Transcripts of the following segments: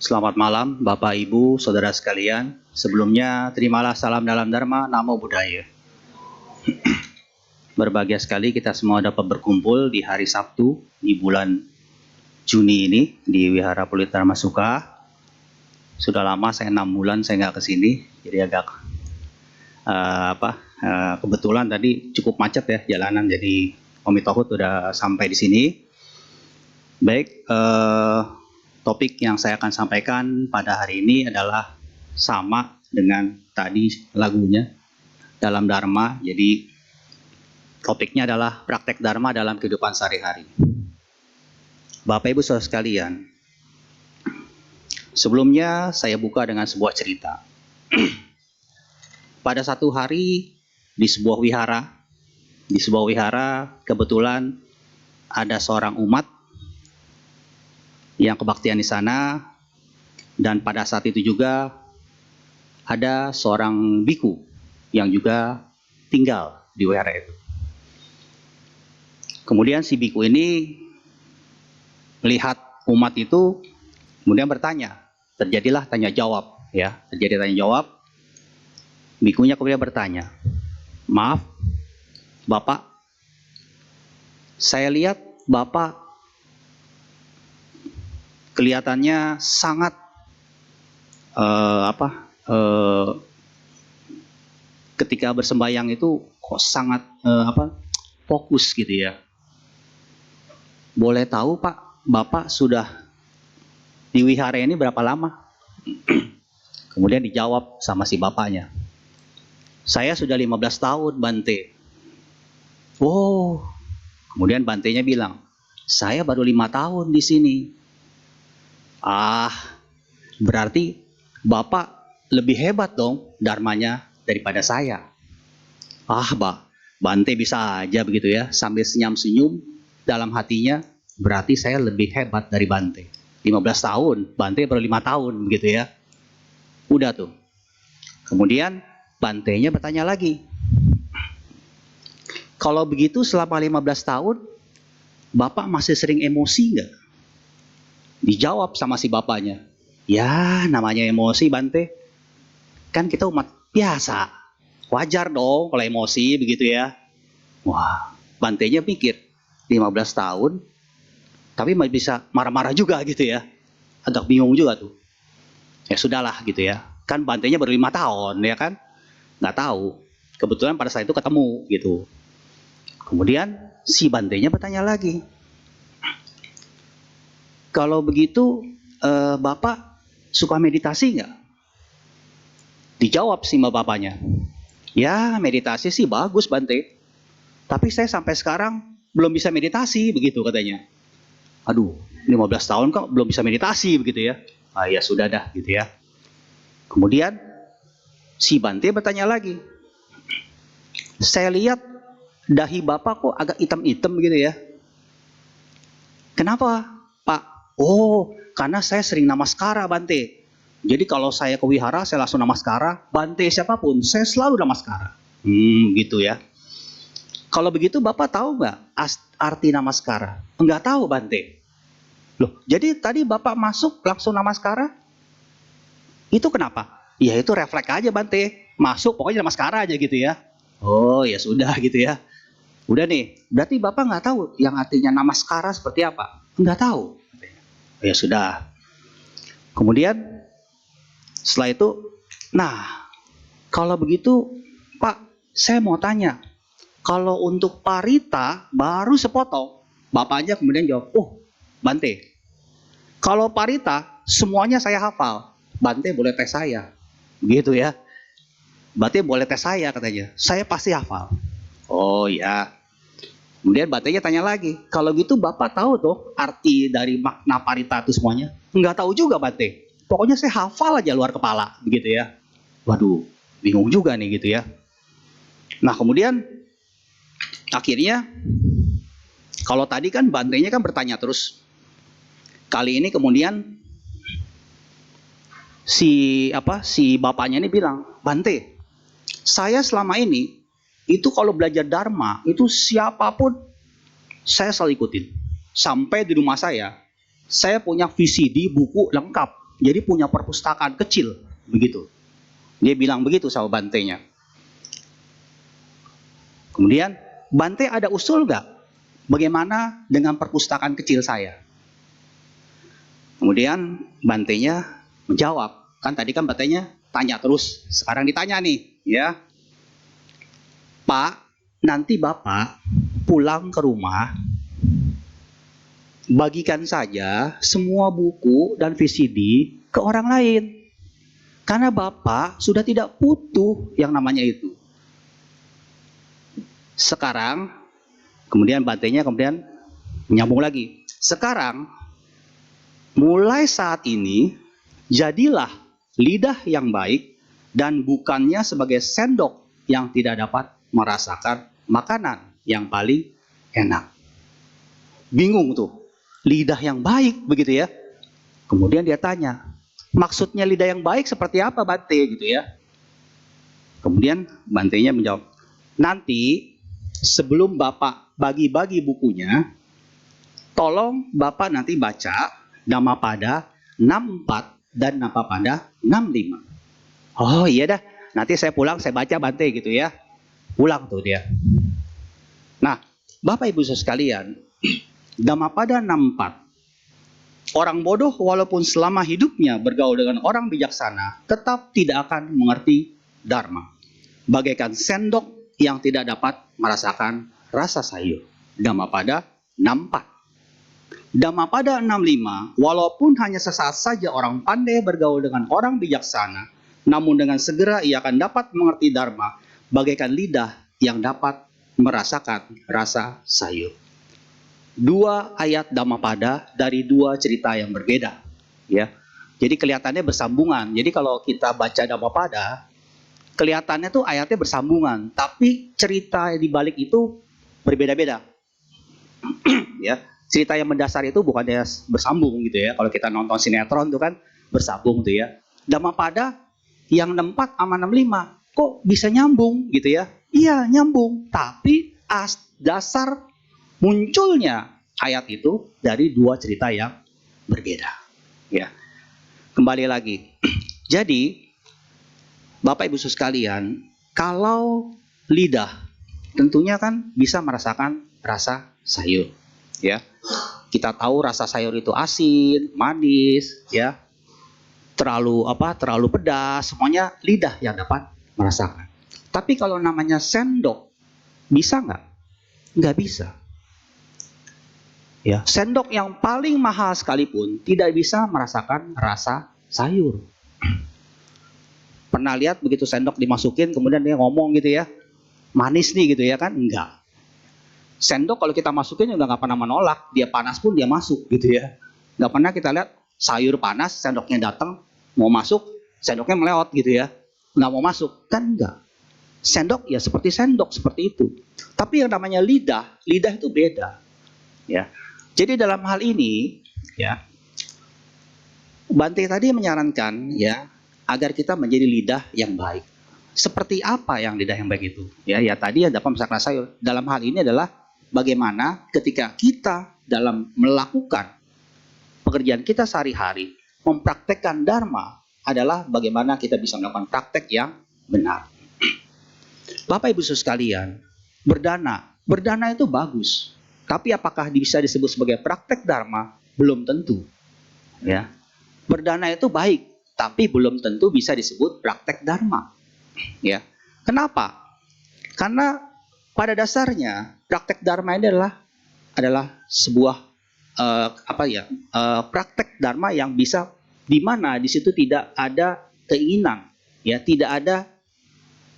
Selamat malam, Bapak, Ibu, Saudara sekalian. Sebelumnya, terimalah salam dalam Dharma, Namo Buddhaya. Berbahagia sekali kita semua dapat berkumpul di hari Sabtu di bulan Juni ini di Wihara Pulit Dharma Sukha. Sudah lama saya 6 bulan saya nggak kesini, jadi agak kebetulan tadi cukup macet ya jalanan, jadi Om Tohut udah sampai di sini. Baik, topik yang saya akan sampaikan pada hari ini adalah sama dengan tadi lagunya, dalam Dharma. Jadi topiknya adalah praktek Dharma dalam kehidupan sehari-hari. Bapak Ibu Saudara sekalian, sebelumnya saya buka dengan sebuah cerita. Pada satu hari di sebuah wihara kebetulan ada seorang umat yang kebaktian di sana, dan pada saat itu juga ada seorang biku yang juga tinggal di wihara itu. Kemudian si biku ini melihat umat itu, kemudian bertanya, terjadilah tanya jawab ya, terjadi tanya jawab. Bikunya kemudian bertanya, "Maaf, Bapak, saya lihat Bapak kelihatannya sangat ketika bersembahyang itu kok sangat fokus gitu ya. Boleh tahu Pak, Bapak sudah di wihara ini berapa lama?" Kemudian dijawab sama si bapaknya, "Saya sudah 15 tahun, Bante." Oh, kemudian Bantenya bilang, "Saya baru 5 tahun di sini." Ah, berarti Bapak lebih hebat dong dharmanya daripada saya. Bante bisa aja begitu ya, sambil senyum-senyum dalam hatinya, berarti saya lebih hebat dari Bante. 15 tahun, Bante baru 5 tahun begitu ya. Udah tuh. Kemudian Bantenya bertanya lagi, "Kalau begitu selama 15 tahun, Bapak masih sering emosi nggak?" Dijawab sama si bapaknya, "Ya, namanya emosi, Bante. Kan kita umat biasa. Wajar dong kalau emosi begitu ya." Wah, Bantenya pikir, 15 tahun, tapi masih bisa marah-marah juga gitu ya. Agak bingung juga tuh. Ya sudahlah gitu ya. Kan Bantenya baru 5 tahun ya kan. Nggak tahu. Kebetulan pada saat itu ketemu gitu. Kemudian si Bantenya bertanya lagi, "Kalau begitu Bapak suka meditasi nggak?" Dijawab sama bapaknya, "Ya, meditasi sih bagus Bante. Tapi saya sampai sekarang belum bisa meditasi," begitu katanya. Aduh, 15 tahun kok belum bisa meditasi begitu ya. Ya sudah dah gitu ya. Kemudian si Bante bertanya lagi, "Saya lihat dahi Bapak kok agak hitam-hitam begitu ya. Kenapa, Pak?" "Oh, karena saya sering namaskara, Bante. Jadi kalau saya ke wihara, saya langsung namaskara. Bante siapapun, saya selalu namaskara." Gitu ya. "Kalau begitu Bapak tahu nggak arti namaskara?" "Nggak tahu, Bante." "Loh, jadi tadi Bapak masuk langsung namaskara? Itu kenapa?" "Ya itu refleks aja, Bante. Masuk pokoknya namaskara aja gitu ya." "Oh, ya sudah gitu ya. Udah nih, berarti Bapak nggak tahu yang artinya namaskara seperti apa?" "Nggak tahu." "Ya sudah." Kemudian setelah itu, "Nah, kalau begitu Pak, saya mau tanya, kalau untuk parita baru sepotong." Bapaknya kemudian jawab, "Oh, Bante, kalau parita semuanya saya hafal. Bante boleh tes saya." Gitu ya. "Bante boleh tes saya," katanya. "Saya pasti hafal." "Oh ya." Kemudian Bantenya tanya lagi, "Kalau gitu Bapak tahu tuh arti dari makna parita itu semuanya?" "Nggak tahu juga, Bante. Pokoknya saya hafal aja luar kepala." Begitu ya. Waduh, bingung juga nih gitu ya. Nah kemudian akhirnya, kalau tadi kan Bantenya kan bertanya terus, kali ini kemudian si bapaknya ini bilang, "Bante, saya selama ini itu kalau belajar Dharma itu siapapun saya selalu ikutin. Sampai di rumah saya punya VCD buku lengkap jadi punya perpustakaan kecil, begitu. Dia bilang begitu sama Bantenya. Kemudian, Bante ada usul nggak? Bagaimana dengan perpustakaan kecil saya? Kemudian Bantenya menjawab. Kan tadi kan Bantenya tanya terus, sekarang ditanya nih, ya. Pak, nanti Bapak pulang ke rumah, bagikan saja semua buku dan VCD ke orang lain. Karena Bapak sudah tidak butuh yang namanya itu. Sekarang, kemudian Bantenya kemudian nyambung lagi. Sekarang, mulai saat ini, jadilah lidah yang baik dan bukannya sebagai sendok yang tidak dapat merasakan makanan yang paling enak. Bingung tuh, lidah yang baik begitu ya. Kemudian dia tanya, maksudnya lidah yang baik seperti apa Bante gitu ya. Kemudian Bantenya menjawab, nanti sebelum Bapak bagi-bagi bukunya, tolong Bapak nanti baca Dhammapada 64 dan Dhammapada 65. Oh iya dah, nanti saya pulang saya baca Bante gitu ya. Pulang tuh dia. Nah, Bapak Ibu sekalian, Dhammapada 64. Orang bodoh walaupun selama hidupnya bergaul dengan orang bijaksana, tetap tidak akan mengerti Dharma. Bagaikan sendok yang tidak dapat merasakan rasa sayur. Dhammapada 64. Dhammapada 65, walaupun hanya sesaat saja orang pandai bergaul dengan orang bijaksana, namun dengan segera ia akan dapat mengerti Dharma, bagaikan lidah yang dapat merasakan rasa sayur. Dua ayat Dhammapada dari dua cerita yang berbeda, ya. Jadi kelihatannya bersambungan. Jadi kalau kita baca Dhammapada, kelihatannya tuh ayatnya bersambungan, tapi cerita di balik itu berbeda-beda. Ya, cerita yang mendasar itu bukannya bersambung gitu ya. Kalau kita nonton sinetron tuh kan bersambung tuh ya. Dhammapada yang 64 sama 65 kok bisa nyambung gitu ya? Iya, nyambung, tapi dasar munculnya ayat itu dari dua cerita yang berbeda. Ya. Kembali lagi. Jadi, Bapak Ibu sekalian, kalau lidah tentunya kan bisa merasakan rasa sayur, ya. Kita tahu rasa sayur itu asin, manis, ya. Terlalu pedas, semuanya lidah yang dapat merasakan. Tapi kalau namanya sendok, bisa nggak? Nggak bisa. Ya, sendok yang paling mahal sekalipun tidak bisa merasakan rasa sayur. Pernah lihat begitu sendok dimasukin kemudian dia ngomong gitu ya, manis nih gitu ya kan? Enggak. Sendok kalau kita masukin udah nggak pernah menolak, dia panas pun dia masuk gitu ya. Nggak pernah kita lihat sayur panas, sendoknya datang mau masuk, sendoknya melewat gitu ya, nggak mau masuk kan? Enggak. Sendok ya seperti sendok seperti itu. Tapi yang namanya lidah itu beda, ya. Jadi dalam hal ini, ya, Bante tadi menyarankan, ya, agar kita menjadi lidah yang baik. Seperti apa yang lidah yang baik itu? Ya tadi dapat merasakan sayur. Dalam hal ini adalah bagaimana ketika kita dalam melakukan pekerjaan kita sehari-hari, mempraktekkan Dharma adalah bagaimana kita bisa melakukan praktek yang benar. Bapak Ibu sekalian, berdana itu bagus. Tapi apakah bisa disebut sebagai praktek Dharma? Belum tentu. Ya. Berdana itu baik, tapi belum tentu bisa disebut praktek Dharma. Ya. Kenapa? Karena pada dasarnya praktek Dharma ini adalah sebuah praktek Dharma yang bisa di mana di situ tidak ada keinginan, ya, tidak ada,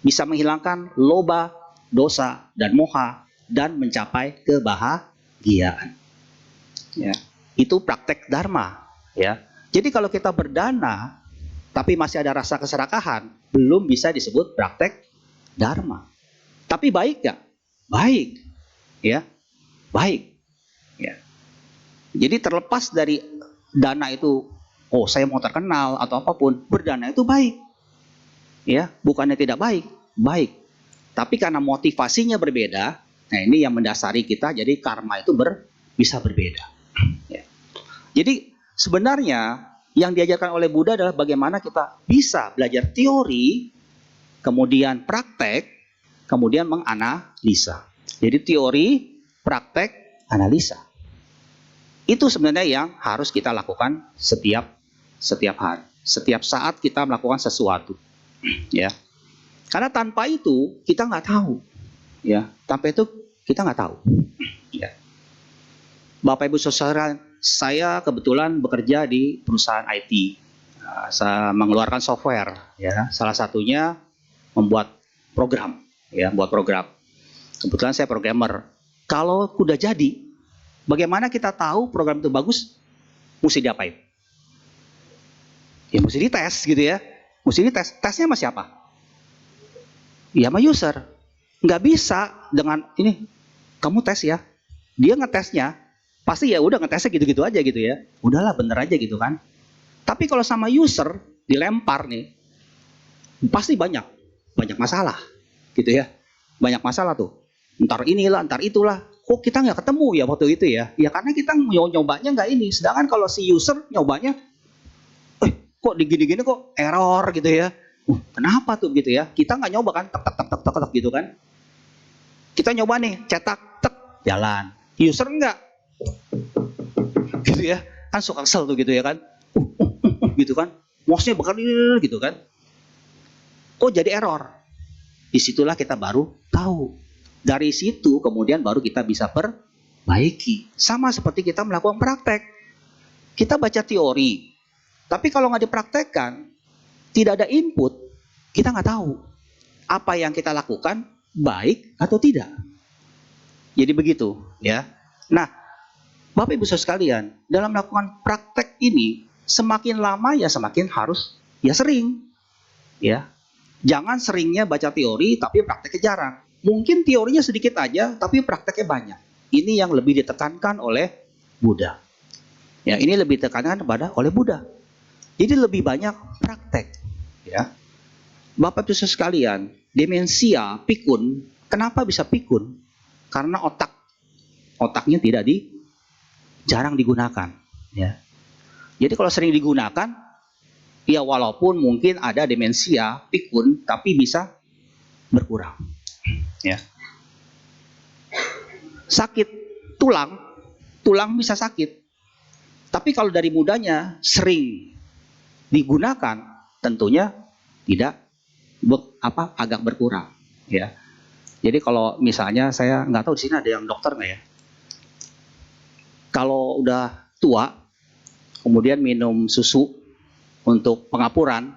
bisa menghilangkan loba, dosa, dan moha, dan mencapai kebahagiaan. Ya, itu praktek Dharma. Ya, jadi kalau kita berdana, tapi masih ada rasa keserakahan, belum bisa disebut praktek Dharma. Tapi baik nggak? Baik, ya, baik. Ya. Jadi terlepas dari dana itu, oh saya mau terkenal atau apapun, berdana itu baik. Ya, bukannya tidak baik, baik. Tapi karena motivasinya berbeda, nah ini yang mendasari kita, jadi karma itu bisa berbeda. Ya. Jadi sebenarnya Yang diajarkan oleh Buddha adalah bagaimana kita bisa belajar teori, kemudian praktek, kemudian menganalisa. Jadi teori, praktek, analisa. Itu sebenarnya yang harus kita lakukan setiap hari. Setiap saat kita melakukan sesuatu. Ya. Karena tanpa itu kita nggak tahu. Ya. Tanpa itu kita nggak tahu. Ya. Bapak Ibu Saudara, saya kebetulan bekerja di perusahaan IT. Saya mengeluarkan software. Ya. Salah satunya membuat program. Ya, buat program. Kebetulan saya programmer. Kalau udah jadi, bagaimana kita tahu program itu bagus? Mesti diapain? Ya mesti dites gitu ya. Mesti dites. Tesnya sama siapa? Ya sama user. Nggak bisa dengan ini, kamu tes ya. Dia ngetesnya, pasti ya udah ngetesnya gitu-gitu aja gitu ya. Udahlah bener aja gitu kan. Tapi kalau sama user, dilempar nih, pasti banyak masalah gitu ya. Banyak masalah tuh. Ntar inilah, ntar itulah. Kok kita nggak ketemu ya waktu itu ya? Ya karena kita nyobanya nggak ini. Sedangkan kalau si user nyobanya, kok digini-gini kok error gitu ya? Kenapa tuh gitu ya? Kita nggak nyoba kan, tek gitu kan? Kita nyoba nih, cetak, tek, jalan. User nggak, gitu ya? Kan suka kesel tuh gitu ya kan? Gitu kan? Mouse-nya bekerja gitu kan? Kok jadi error? Disitulah kita baru tahu. Dari situ kemudian baru kita bisa perbaiki. Sama seperti kita melakukan praktek. Kita baca teori. Tapi kalau nggak dipraktekkan, tidak ada input, kita nggak tahu apa yang kita lakukan baik atau tidak. Jadi begitu ya. Nah, Bapak Ibu Saudara sekalian, dalam melakukan praktek ini, semakin lama ya semakin harus ya sering. Ya. Jangan seringnya baca teori tapi prakteknya jarang. Mungkin teorinya sedikit aja tapi prakteknya banyak. Ini yang lebih ditekankan oleh Buddha. Ya, ini lebih ditekankan oleh Buddha. Jadi lebih banyak praktek. Ya. Bapak Ibu sekalian, demensia, pikun, kenapa bisa pikun? Karena otaknya jarang digunakan. Ya. Jadi kalau sering digunakan, ya walaupun mungkin ada demensia, pikun, tapi bisa berkurang. Ya. Sakit tulang bisa sakit. Tapi kalau dari mudanya sering digunakan, tentunya tidak agak berkurang. Ya. Jadi kalau misalnya saya nggak tahu di sini ada yang dokter nggak ya? Kalau udah tua, kemudian minum susu untuk pengapuran,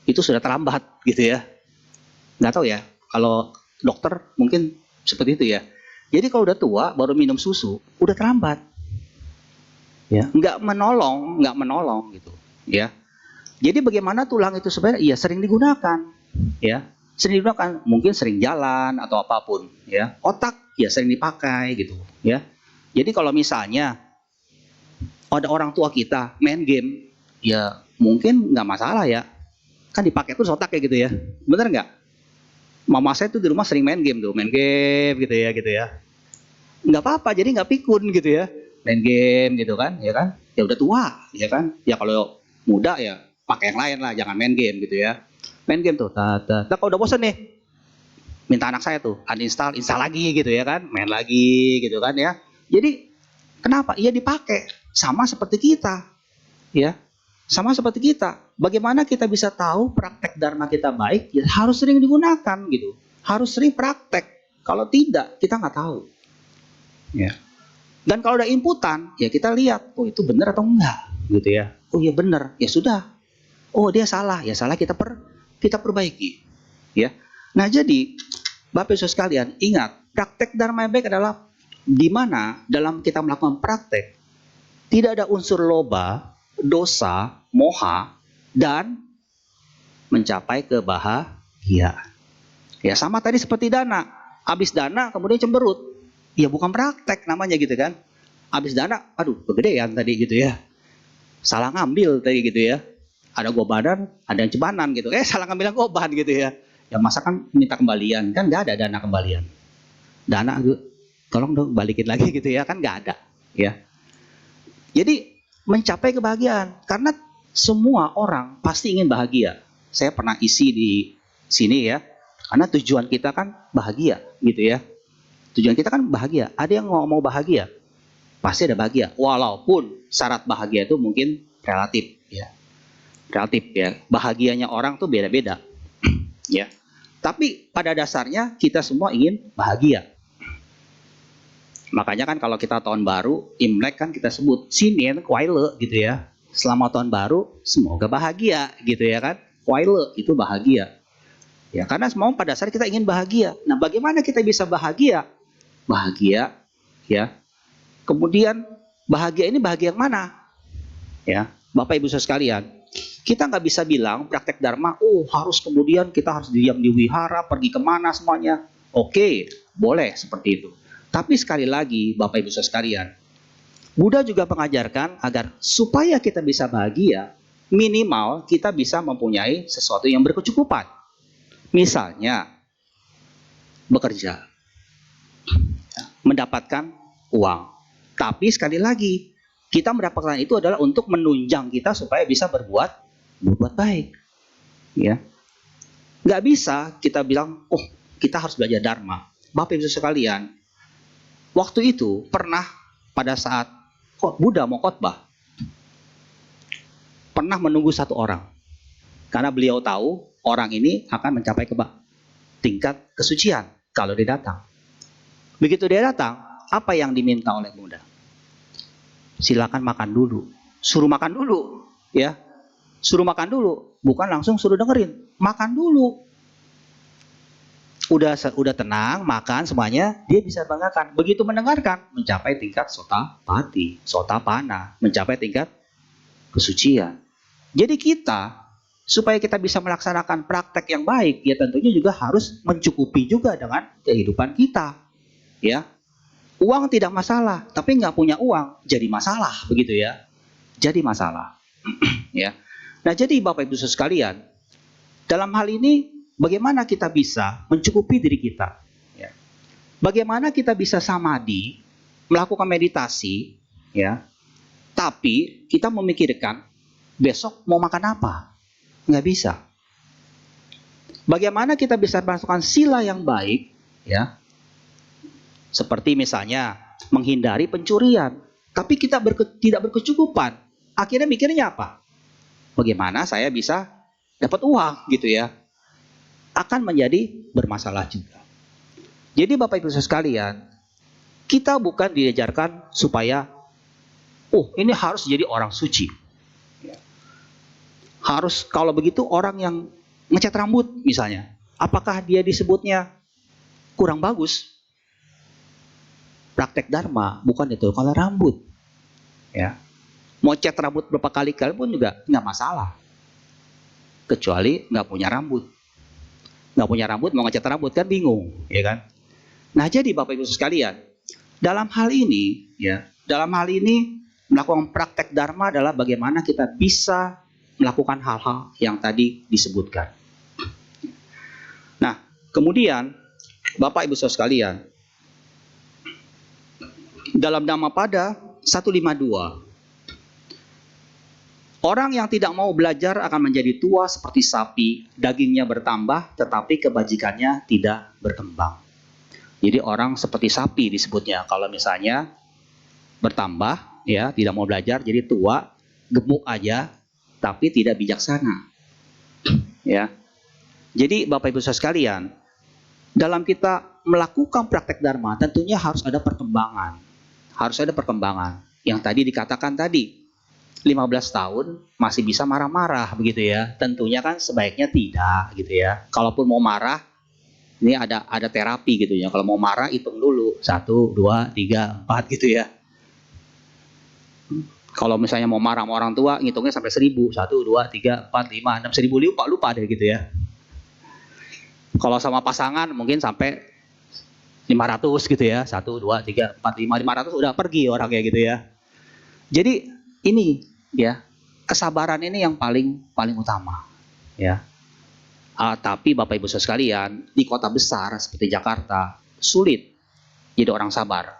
itu sudah terlambat gitu ya. Nggak tahu ya, kalau dokter mungkin seperti itu ya. Jadi kalau udah tua baru minum susu, udah terlambat. Ya, nggak menolong gitu. Ya. Jadi bagaimana tulang itu sebenarnya? Iya sering digunakan. Ya, sering digunakan, mungkin sering jalan atau apapun. Ya, otak ya sering dipakai gitu. Ya. Jadi kalau misalnya ada orang tua kita main game, ya mungkin nggak masalah ya. Kan dipakai terus otak kayak gitu ya. Bener nggak? Mama saya tuh di rumah sering main game gitu ya. Nggak apa-apa, jadi nggak pikun gitu ya. Main game gitu kan, ya kan? Ya udah tua, ya kan? Ya kalau muda ya pakai yang lain lah, jangan main game gitu ya. Main game tuh, kalau udah bosan nih, minta anak saya tuh uninstall, install lagi gitu ya kan, main lagi gitu kan ya. Jadi kenapa? Iya dipakai, sama seperti kita, ya. Sama seperti kita. Bagaimana kita bisa tahu praktek dharma kita baik? Ya harus sering digunakan gitu. Harus sering praktek. Kalau tidak, kita nggak tahu. Ya. Dan kalau ada inputan, ya kita lihat, oh itu benar atau enggak, gitu ya. Oh iya benar, ya sudah. Oh dia salah, ya salah kita perbaiki. Ya. Nah jadi, Bapak Ibu sekalian, ingat, praktek dharma yang baik adalah di mana dalam kita melakukan praktek tidak ada unsur loba, dosa, moha, dan mencapai kebahagiaan. Ya sama tadi seperti dana. Habis dana kemudian cemberut. Ya bukan praktek namanya gitu kan. Habis dana, aduh kegedean tadi gitu ya. Salah ngambil tadi gitu ya. Ada gobanan, ada yang cebanan gitu. Salah ngambil yang goban gitu ya. Ya masa kan minta kembalian. Kan nggak ada dana kembalian. Dana, tolong dong balikin lagi gitu ya. Kan nggak ada. Ya. Jadi mencapai kebahagiaan. Karena Semua orang pasti ingin bahagia. Saya pernah isi di sini ya, karena tujuan kita kan bahagia gitu ya. Tujuan kita kan bahagia. Ada yang mau bahagia, pasti ada bahagia. Walaupun syarat bahagia itu mungkin relatif ya. Relatif ya. Bahagianya orang tuh beda-beda ya. Tapi pada dasarnya kita semua ingin bahagia. Makanya kan kalau kita tahun baru, Imlek kan kita sebut Sinin Kwaile gitu ya. Selamat tahun baru, semoga bahagia gitu ya kan. Kwaile itu bahagia. Ya, karena semua pada dasarnya kita ingin bahagia. Nah, bagaimana kita bisa bahagia? Bahagia ya. Kemudian bahagia ini bahagia yang mana? Ya, Bapak Ibu sekalian, kita nggak bisa bilang praktek dharma, harus kemudian kita harus diam di wihara, pergi kemana semuanya. Oke, boleh seperti itu. Tapi sekali lagi, Bapak Ibu sekalian, Buddha juga mengajarkan agar supaya kita bisa bahagia, minimal kita bisa mempunyai sesuatu yang berkecukupan. Misalnya, bekerja, mendapatkan uang. Tapi sekali lagi, kita mendapatkan itu adalah untuk menunjang kita supaya bisa berbuat baik. Ya, nggak bisa kita bilang, kita harus belajar dharma. Bapak Ibu sekalian, waktu itu pernah pada saat Buddha mau khotbah, pernah menunggu satu orang, karena beliau tahu orang ini akan mencapai tingkat kesucian kalau dia datang. Begitu dia datang, apa yang diminta oleh Buddha? Silakan makan dulu, suruh makan dulu, ya, suruh makan dulu, bukan langsung suruh dengerin, makan dulu. Udah tenang, makan semuanya, dia bisa banggakan. Begitu mendengarkan, mencapai tingkat sotapati, sotapana, mencapai tingkat kesucian. Jadi kita, supaya kita bisa melaksanakan praktek yang baik, ya tentunya juga harus mencukupi juga dengan kehidupan kita. Ya, uang tidak masalah, tapi nggak punya uang jadi masalah, begitu ya. Jadi masalah. Ya. Nah, jadi Bapak Ibu sekalian, dalam hal ini bagaimana kita bisa mencukupi diri kita? Ya. Bagaimana kita bisa samadhi, melakukan meditasi, ya, tapi kita memikirkan besok mau makan apa? Nggak bisa. Bagaimana kita bisa melakukan sila yang baik, ya? Seperti misalnya menghindari pencurian, tapi kita tidak berkecukupan. Akhirnya mikirnya apa? Bagaimana saya bisa dapat uang gitu ya? Akan menjadi bermasalah juga. Jadi Bapak Ibu sekalian, kita bukan diajarkan supaya ini harus jadi orang suci. Harus kalau begitu orang yang ngecat rambut misalnya, apakah dia disebutnya kurang bagus? Praktek dharma bukan itu kalau rambut, ya. Mau cat rambut berapa kali pun juga nggak masalah, kecuali nggak punya rambut. Nggak punya rambut mau ngecat rambut kan bingung, ya kan? Nah, jadi Bapak Ibu sekalian, dalam hal ini, ya, melakukan praktek dharma adalah bagaimana kita bisa melakukan hal-hal yang tadi disebutkan. Nah, kemudian Bapak Ibu sekalian, dalam Dhammapada 152, orang yang tidak mau belajar akan menjadi tua seperti sapi, dagingnya bertambah tetapi kebajikannya tidak berkembang. Jadi orang seperti sapi disebutnya, kalau misalnya bertambah, ya, tidak mau belajar, jadi tua, gemuk aja, tapi tidak bijaksana. Ya. Jadi Bapak Ibu sekalian, dalam kita melakukan praktek dharma tentunya harus ada perkembangan. Harus ada perkembangan. Yang tadi dikatakan tadi, 15 tahun masih bisa marah-marah begitu ya. Tentunya kan sebaiknya tidak gitu ya. Kalaupun mau marah, ini ada terapi gitu ya. Kalau mau marah hitung dulu 1, 2, 3, 4 gitu ya. Kalau misalnya mau marah sama orang tua, ngitungnya sampai 1000. 1, 2, 3, 4, 5, 6, 1000 lupa deh gitu ya. Kalau sama pasangan mungkin sampai 500 gitu ya. 1, 2, 3, 4, 5, 500 udah pergi orangnya gitu ya. Jadi ini ya, kesabaran ini yang paling utama ya. Tapi Bapak Ibu sekalian, di kota besar seperti Jakarta sulit jadi orang sabar.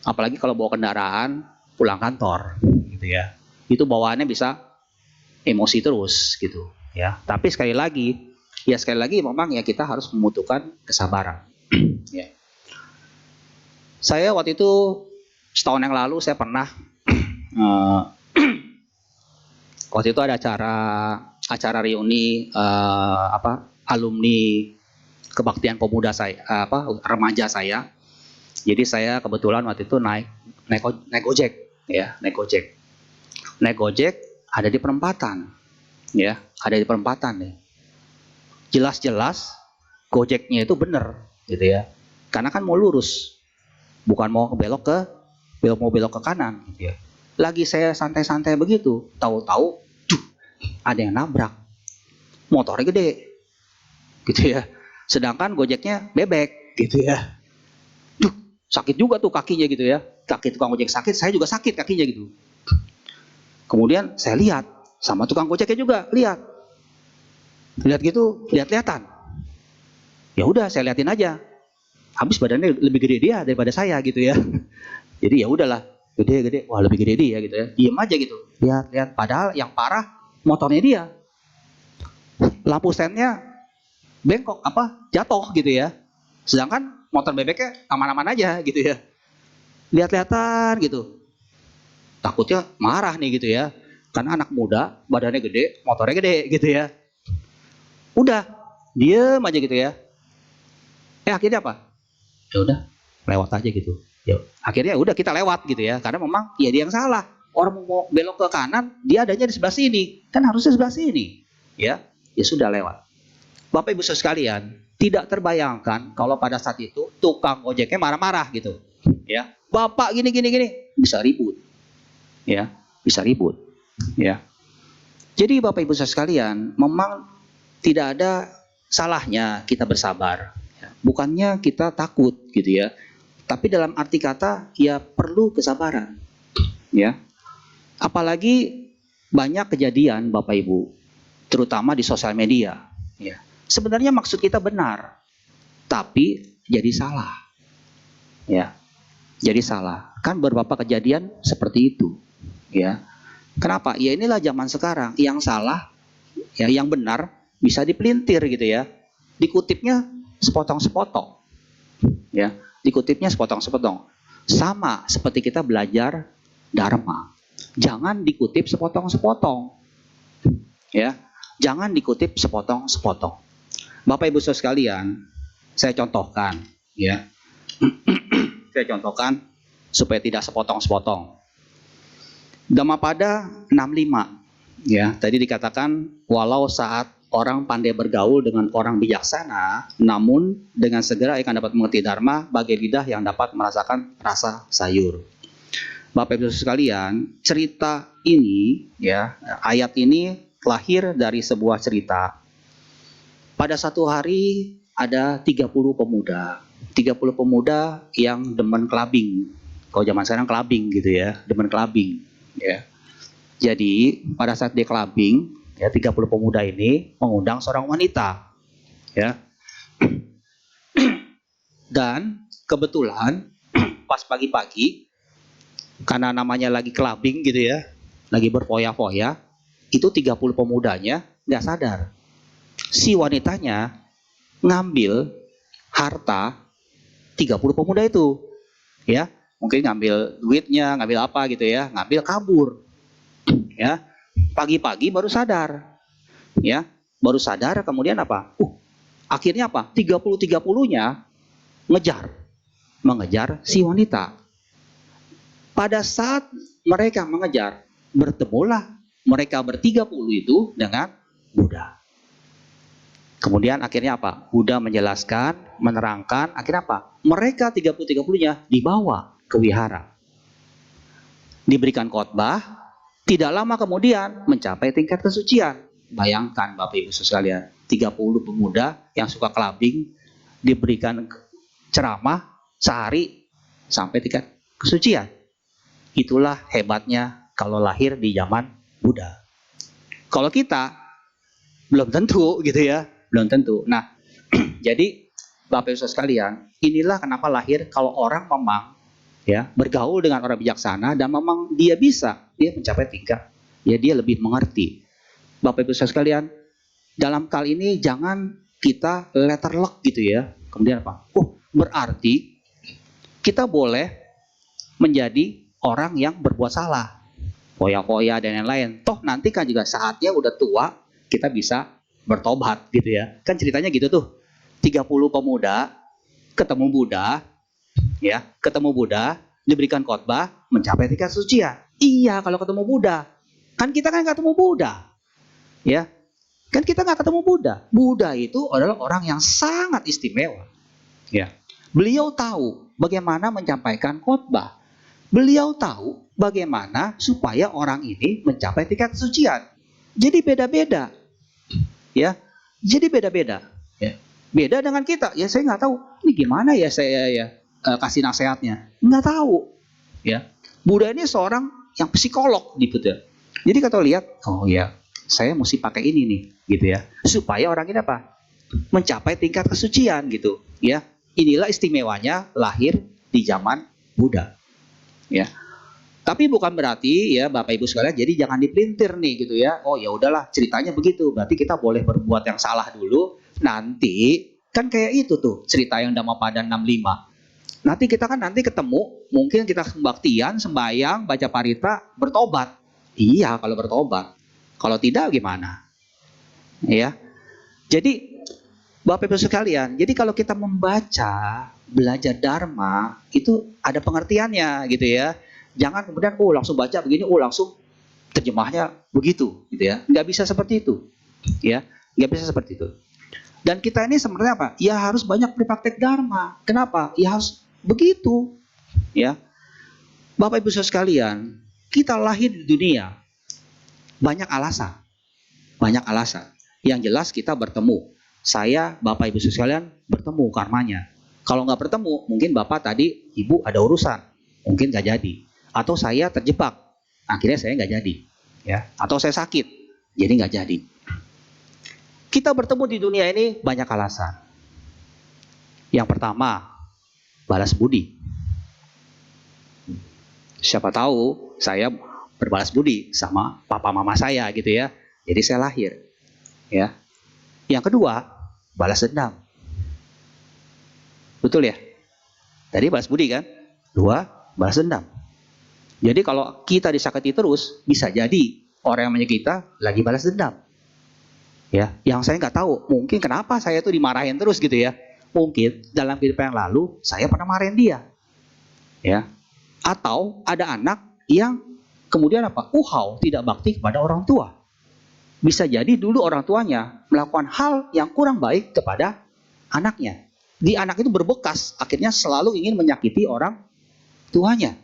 Apalagi kalau bawa kendaraan pulang kantor gitu ya. Itu bawaannya bisa emosi terus gitu ya. Tapi sekali lagi memang ya kita harus membutuhkan kesabaran. Ya. Saya waktu itu setahun yang lalu saya pernah waktu itu ada acara reuni alumni kebaktian pemuda saya, remaja saya. Jadi saya kebetulan waktu itu naik Gojek, ya, naik Gojek ada di perempatan, ya, ada di perempatan nih. Jelas-jelas Gojeknya itu bener, gitu ya. Karena kan mau lurus, bukan mau belok ke kanan, gitu ya. Lagi saya santai-santai begitu, tahu-tahu, ada yang nabrak, motornya gede, gitu ya. Sedangkan Gojeknya bebek, gitu ya. Sakit juga tuh kakinya gitu ya. Kaki tukang ojek sakit, saya juga sakit kakinya gitu. Kemudian saya lihat, sama tukang ojeknya juga lihat gitu, lihat-lihatan. Ya udah, saya liatin aja. Habis badannya lebih gede dia daripada saya gitu ya. Jadi ya udahlah, gede, wah lebih gede dia gitu ya. Diem aja gitu, lihat. Padahal yang parah motornya dia. Lampu sennya bengkok jatuh gitu ya. Sedangkan motor bebeknya aman-aman aja gitu ya. Lihat-lihatan gitu. Takutnya marah nih gitu ya. Karena anak muda, badannya gede, motornya gede gitu ya. Udah, diem aja gitu ya. Akhirnya apa? Ya udah, lewat aja gitu. Ya, akhirnya udah kita lewat gitu ya. Karena memang ya dia yang salah. Orang mau belok ke kanan, dia adanya di sebelah sini. Kan harusnya sebelah sini. Ya sudah lewat. Bapak Ibu Saudara sekalian, tidak terbayangkan kalau pada saat itu tukang ojeknya marah-marah gitu. Ya, Bapak gini, bisa ribut. Ya, bisa ribut. Ya. Jadi Bapak Ibu Saudara sekalian, memang tidak ada salahnya kita bersabar. Ya. Bukannya kita takut gitu ya. Tapi dalam arti kata ya perlu kesabaran. Ya. Apalagi banyak kejadian Bapak Ibu, terutama di sosial media. Ya. Sebenarnya maksud kita benar, tapi jadi salah. Ya. Jadi salah. Kan beberapa kejadian seperti itu. Ya. Kenapa? Ya inilah zaman sekarang. Yang salah, ya yang benar bisa dipelintir gitu ya. Dikutipnya sepotong-sepotong. Ya, dikutipnya sepotong-sepotong. Sama seperti kita belajar dharma. Jangan dikutip sepotong-sepotong. Ya, jangan dikutip sepotong-sepotong. Bapak Ibu Saudara sekalian, saya contohkan, ya. Saya contohkan supaya tidak sepotong-sepotong. Dhammapada 65. Ya, tadi dikatakan walau saat orang pandai bergaul dengan orang bijaksana, namun dengan segera akan dapat mengerti dharma bagai lidah yang dapat merasakan rasa sayur. Bapak Ibu sekalian, cerita ini ya, ayat ini lahir dari sebuah cerita. Pada satu hari ada 30 pemuda. 30 pemuda yang demen clubbing. Kalau zaman sekarang clubbing gitu ya, demen clubbing ya. Jadi pada saat dia clubbing, ya 30 pemuda ini mengundang seorang wanita, ya. Dan kebetulan pas pagi-pagi, karena namanya lagi clubbing gitu ya, lagi berfoya-foya, itu 30 pemudanya nggak sadar. Si wanitanya ngambil harta 30 pemuda itu, ya. Mungkin ngambil duitnya, ngambil apa gitu ya, ngambil kabur. Ya, pagi-pagi baru sadar, ya, baru sadar kemudian apa? Akhirnya apa? 30-30-nya mengejar si wanita. Pada saat mereka mengejar, bertemulah mereka ber-30 itu dengan Buddha. Kemudian akhirnya apa? Buddha menjelaskan, menerangkan, akhirnya apa? Mereka 30-30-nya dibawa ke wihara. Diberikan khotbah. Tidak lama kemudian mencapai tingkat kesucian. Bayangkan Bapak Ibu sekalian, 30 pemuda yang suka clubbing diberikan ceramah sehari sampai tingkat kesucian. Itulah hebatnya kalau lahir di zaman Buddha. Kalau kita belum tentu gitu ya, belum tentu. Nah, jadi Bapak Ibu sekalian, inilah kenapa lahir kalau orang memang ya bergaul dengan orang bijaksana dan memang dia mencapai tingkat ya dia lebih mengerti. Bapak Ibu saudara sekalian, dalam kali ini jangan kita letterlock gitu ya. Kemudian apa? Oh, berarti kita boleh menjadi orang yang berbuat salah, foya-foya dan lain-lain. Toh nanti kan juga saatnya udah tua, kita bisa bertobat gitu ya. Kan ceritanya gitu tuh. 30 pemuda ketemu Buddha, ya, ketemu Buddha, diberikan khotbah, mencapai tingkat sucian. Iya, kalau ketemu Buddha. Kan kita kan ketemu Buddha, ya. Kan kita nggak ketemu Buddha. Buddha itu adalah orang yang sangat istimewa, ya. Beliau tahu bagaimana menyampaikan khotbah. Beliau tahu bagaimana supaya orang ini mencapai tingkat kesucian. Jadi beda-beda, ya. Jadi beda-beda, ya. Beda dengan kita. Ya saya nggak tahu. Ini gimana ya saya ya kasih nasihatnya. Nggak tahu, ya. Buddha ini seorang yang psikolog gitu ya. Jadi kalau lihat, oh ya, saya mesti pakai ini nih, gitu ya. Supaya orang ini apa? Mencapai tingkat kesucian gitu, ya. Inilah istimewanya lahir di zaman Buddha, ya. Tapi bukan berarti ya Bapak Ibu sekalian, jadi jangan dipelintir nih gitu ya. Oh ya udahlah ceritanya begitu. Berarti kita boleh berbuat yang salah dulu. Nanti kan kayak itu tuh cerita yang Dhammapada 65. Nanti kita kan nanti ketemu, mungkin kita kebaktian, sembahyang, baca parita, bertobat. Iya kalau bertobat. Kalau tidak gimana? Ya. Jadi Bapak Ibu sekalian, jadi kalau kita membaca, belajar Dharma, itu ada pengertiannya gitu ya. Jangan kemudian, langsung baca begini, langsung terjemahnya begitu gitu ya. Nggak bisa seperti itu. Ya, nggak bisa seperti itu. Dan kita ini sebenarnya apa? Ya harus banyak berpraktek Dharma. Kenapa? Ya harus begitu. Ya, Bapak Ibu sekalian, kita lahir di dunia, banyak alasan. Banyak alasan. Yang jelas kita bertemu. Saya, Bapak Ibu sekalian bertemu karmanya. Kalau nggak bertemu, mungkin Bapak tadi, Ibu ada urusan, mungkin nggak jadi. Atau saya terjebak, akhirnya saya nggak jadi. Ya. Atau saya sakit, jadi nggak jadi. Kita bertemu di dunia ini banyak alasan. Yang pertama, balas budi. Siapa tahu saya berbalas budi sama papa mama saya gitu ya. Jadi saya lahir. Ya. Yang kedua, balas dendam. Betul ya? Tadi balas budi kan? Dua, balas dendam. Jadi kalau kita disakiti terus, bisa jadi orang yang menyakiti kita lagi balas dendam. Ya, yang saya nggak tahu, mungkin kenapa saya tuh dimarahin terus gitu ya. Mungkin dalam kehidupan yang lalu saya pernah marahin dia. Ya. Atau ada anak yang kemudian apa? Tidak bakti kepada orang tua. Bisa jadi dulu orang tuanya melakukan hal yang kurang baik kepada anaknya. Di anak itu berbekas, akhirnya selalu ingin menyakiti orang tuanya.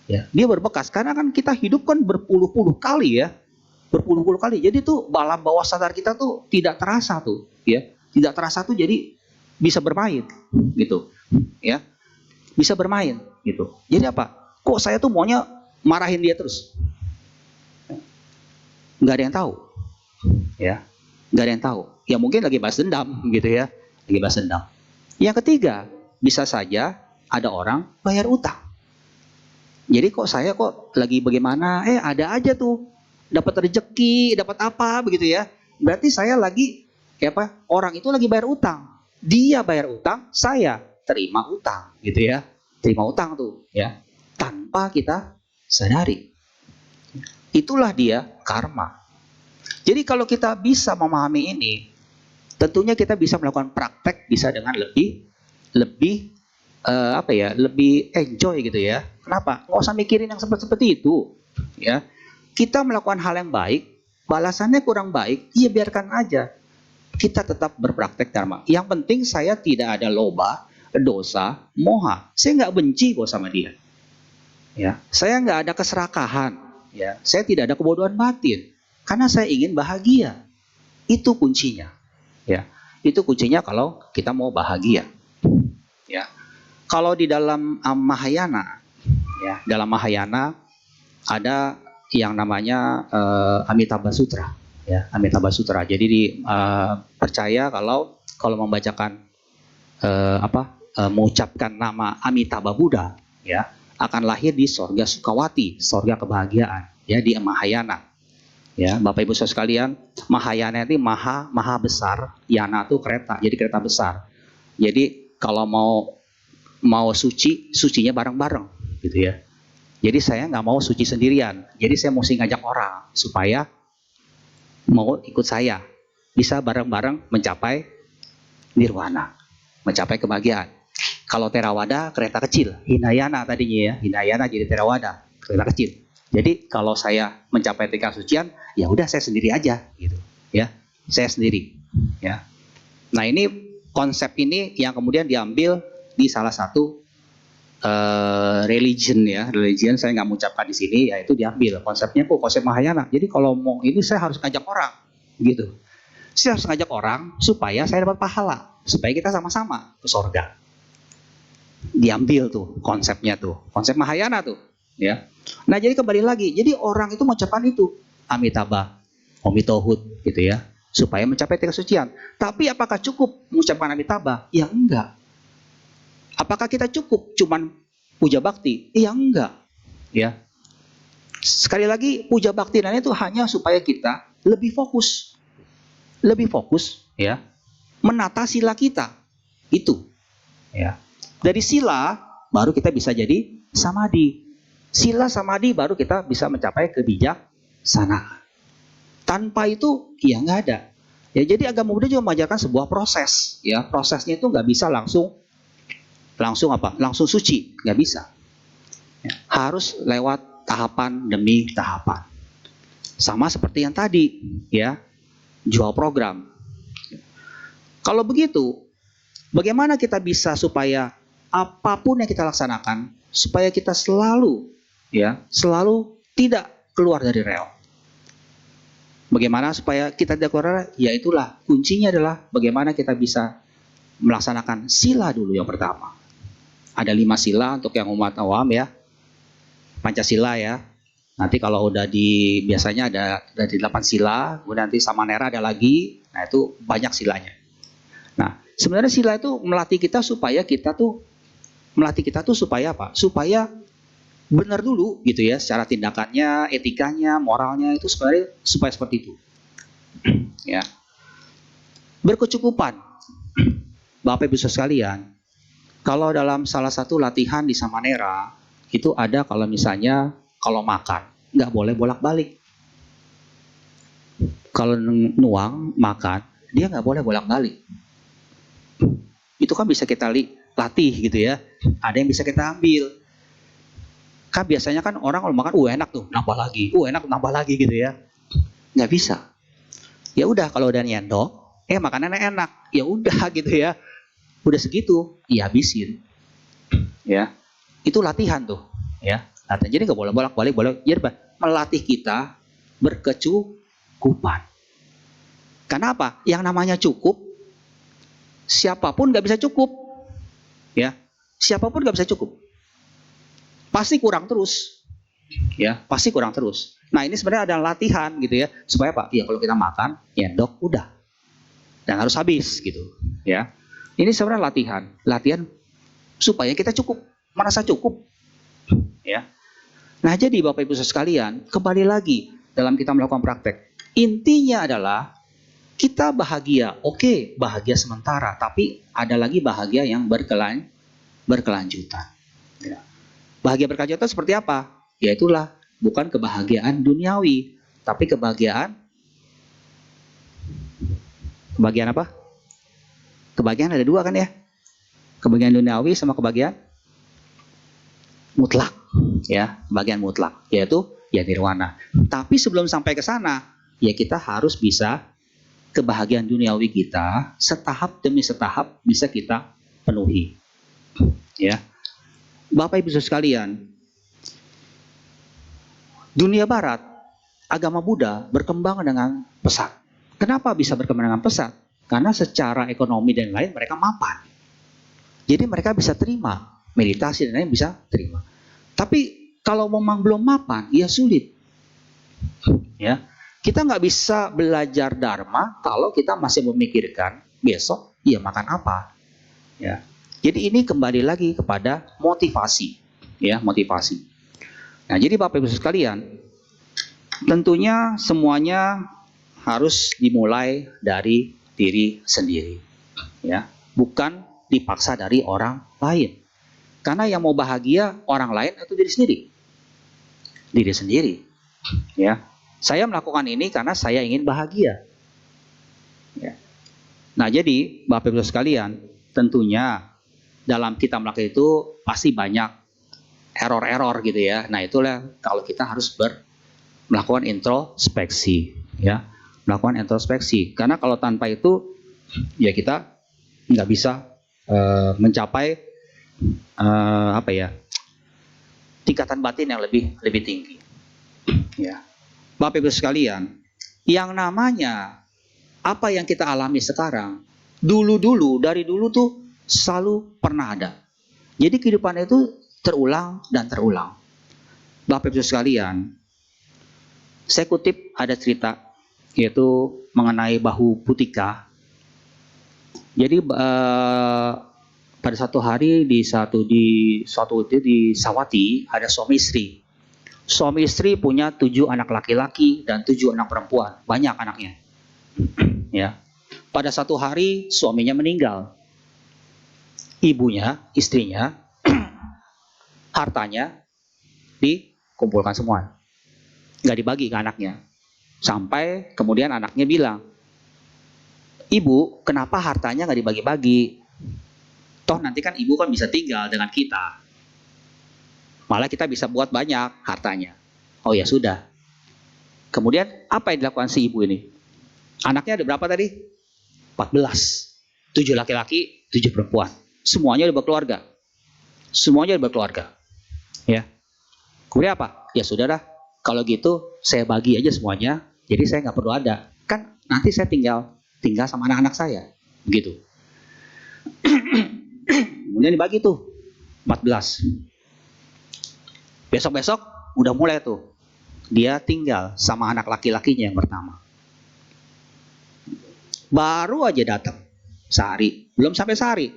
Ya, dia berbekas karena kan kita hidup kan berpuluh-puluh kali ya, berpuluh-puluh kali. Jadi tuh alam bawah sadar kita tuh tidak terasa tuh, ya, tidak terasa tuh jadi bisa bermain, gitu, ya, bisa bermain, gitu. Jadi apa? Kok saya tuh maunya marahin dia terus? Nggak ada yang tahu, ya, nggak ada yang tahu. Ya mungkin lagi balas dendam, gitu ya, lagi balas dendam. Yang ketiga, bisa saja ada orang bayar utang. Jadi saya lagi bagaimana? Ada aja tuh dapat rezeki, dapat apa begitu ya. Berarti saya lagi orang itu lagi bayar utang. Dia bayar utang, saya terima utang gitu ya. Terima utang tuh ya. Tanpa kita sadari. Itulah dia karma. Jadi kalau kita bisa memahami ini, tentunya kita bisa melakukan praktek bisa dengan lebih lebih enjoy gitu ya. Kenapa? Nggak usah mikirin yang seperti itu, ya. Kita melakukan hal yang baik, balasannya kurang baik, ya biarkan aja. Kita tetap berpraktek dharma. Yang penting saya tidak ada loba, dosa, moha. Saya nggak benci kok sama dia. Ya, saya nggak ada keserakahan. Ya, saya tidak ada kebodohan batin. Karena saya ingin bahagia. Itu kuncinya. Ya, itu kuncinya kalau kita mau bahagia. Ya. Kalau di dalam Mahayana, ya, dalam Mahayana ada yang namanya Amitabha Sutra, ya, Amitabha Sutra. Jadi percaya kalau membacakan mengucapkan nama Amitabha Buddha, ya, akan lahir di sorga Sukawati, sorga kebahagiaan, ya, di Mahayana, Ya, Bapak Ibu Saudara sekalian, Mahayana itu maha besar, yana itu kereta, jadi kereta besar. Jadi kalau mau suci, sucinya bareng-bareng, gitu ya. Jadi saya nggak mau suci sendirian. Jadi saya mesti ngajak orang supaya mau ikut saya, bisa bareng-bareng mencapai nirwana, mencapai kebahagiaan. Kalau Theravada kereta kecil, Hinayana tadinya ya, Hinayana jadi Theravada, kereta kecil. Jadi kalau saya mencapai tingkat sucian, ya udah saya sendiri aja, gitu, ya, saya sendiri, ya. Nah ini konsep ini yang kemudian diambil di salah satu religion ya, religion saya nggak mengucapkan di sini, yaitu diambil konsepnya konsep Mahayana. Jadi kalau mau ini saya harus ngajak orang, gitu. Saya harus ngajak orang supaya saya dapat pahala, supaya kita sama-sama ke surga. Diambil tuh konsepnya tuh, konsep Mahayana tuh, ya. Nah jadi kembali lagi, jadi orang itu mengucapkan itu Amitabha, Omitohut, gitu ya, supaya mencapai tingkat kesucian. Tapi apakah cukup mengucapkan Amitabha? Ya enggak. Apakah kita cukup cuman puja bakti? Ya enggak, ya. Sekali lagi puja bakti dan itu hanya supaya kita lebih fokus, ya, menata sila kita, itu, ya. Dari sila baru kita bisa jadi samadhi. Sila samadhi baru kita bisa mencapai kebijaksanaan. Tanpa itu ya nggak ada. Ya jadi agama Buddha juga mengajarkan sebuah proses. Ya prosesnya itu nggak bisa langsung suci, nggak bisa. Ya, harus lewat tahapan demi tahapan. Sama seperti yang tadi, ya, jual program. Kalau begitu, bagaimana kita bisa supaya apapun yang kita laksanakan, supaya kita selalu tidak keluar dari rel. Bagaimana supaya kita tidak keluar dari rel? Ya itulah kuncinya adalah bagaimana kita bisa melaksanakan sila dulu yang pertama. Ada 5 sila untuk yang umat awam ya, Pancasila ya. Nanti kalau udah biasanya ada di 8 sila, kemudian nanti Samanera ada lagi. Nah itu banyak silanya. Nah sebenarnya sila itu melatih kita supaya supaya apa? Supaya benar dulu gitu ya, secara tindakannya, etikanya, moralnya itu sebenarnya supaya seperti itu. Ya. Berkecukupan. Bapak Ibu sekalian, kalau dalam salah satu latihan di Samanera itu ada kalau misalnya kalau makan nggak boleh bolak-balik. Kalau nuang makan dia nggak boleh bolak-balik. Itu kan bisa kita latih gitu ya. Ada yang bisa kita ambil. Kan biasanya kan orang kalau makan, enak tuh, nambah lagi, enak nambah lagi gitu ya. Nggak bisa. Ya udah kalau udah nyendok, makanannya enak, ya udah gitu ya. Udah segitu, ya habisin. Ya, itu latihan tuh, ya. Latihan. Jadi nggak boleh bolak-balik, jadi melatih kita berkecukupan. Karena apa? Yang namanya cukup, siapapun nggak bisa cukup, ya. Siapapun nggak bisa cukup. Pasti kurang terus, ya. Pasti kurang terus. Nah ini sebenarnya ada latihan gitu ya, supaya apa? Ya kalau kita makan, nyendok udah, dan harus habis gitu, ya. Ini sebenarnya latihan supaya kita cukup, merasa cukup, ya. Nah jadi Bapak Ibu sekalian, kembali lagi dalam kita melakukan praktek, intinya adalah kita bahagia, oke, bahagia sementara, tapi ada lagi bahagia yang berkelanjutan. Ya. Bahagia berkelanjutan seperti apa? Ya itulah, bukan kebahagiaan duniawi, tapi kebahagiaan apa? Kebahagiaan ada 2 kan ya? Kebahagiaan duniawi sama kebahagiaan mutlak, ya, kebahagiaan mutlak, yaitu ya nirwana. Tapi sebelum sampai ke sana, ya kita harus bisa kebahagiaan duniawi kita setahap demi setahap bisa kita penuhi. Ya. Bapak Ibu sekalian, dunia barat, agama Buddha berkembang dengan pesat. Kenapa bisa berkembang dengan pesat? Karena secara ekonomi dan lain mereka mapan. Jadi mereka bisa terima meditasi dan lain bisa terima. Tapi kalau memang belum mapan, ya sulit. Ya, kita nggak bisa belajar dharma kalau kita masih memikirkan besok ya makan apa. Ya, jadi ini kembali lagi kepada motivasi, ya motivasi. Nah, jadi Bapak Ibu sekalian, Tentunya semuanya harus dimulai dari diri sendiri, ya, bukan dipaksa dari orang lain. Karena yang mau bahagia orang lain atau diri sendiri? Diri sendiri, ya. Saya melakukan ini karena saya ingin bahagia. Ya. Nah, jadi Bapak Ibu sekalian, tentunya dalam kita melakukan itu pasti banyak error-error gitu ya. Nah, itulah kalau kita harus melakukan introspeksi, ya, melakukan introspeksi. Karena kalau tanpa itu, ya kita nggak bisa mencapai tingkatan batin yang lebih tinggi. Ya, Bapak Ibu sekalian, yang namanya apa yang kita alami sekarang, dari dulu tuh selalu pernah ada. Jadi kehidupan itu terulang dan terulang. Bapak Ibu sekalian, saya kutip ada cerita yaitu mengenai Bahu Putika. Jadi pada satu hari di Sawati ada suami istri. Suami istri punya 7 anak laki-laki dan 7 anak perempuan, banyak anaknya. Ya. Pada satu hari suaminya meninggal. Ibunya, istrinya, hartanya dikumpulkan semua. Nggak dibagi ke anaknya. Sampai kemudian anaknya bilang, "Ibu, kenapa hartanya nggak dibagi-bagi? Toh nanti kan ibu kan bisa tinggal dengan kita. Malah kita bisa buat banyak hartanya." Oh ya sudah. Kemudian apa yang dilakukan si ibu ini? Anaknya ada berapa tadi? 14. 7 laki-laki, 7 perempuan. Semuanya udah berkeluarga. Semuanya udah berkeluarga. Ya. Kemudian apa? Ya sudah dah. Kalau gitu saya bagi aja semuanya. Jadi saya nggak perlu ada. Kan nanti saya tinggal sama anak-anak saya. Begitu. Kemudian dibagi tuh 14. Besok-besok udah mulai tuh. Dia tinggal sama anak laki-lakinya yang pertama. Baru aja datang sehari, belum sampai sehari,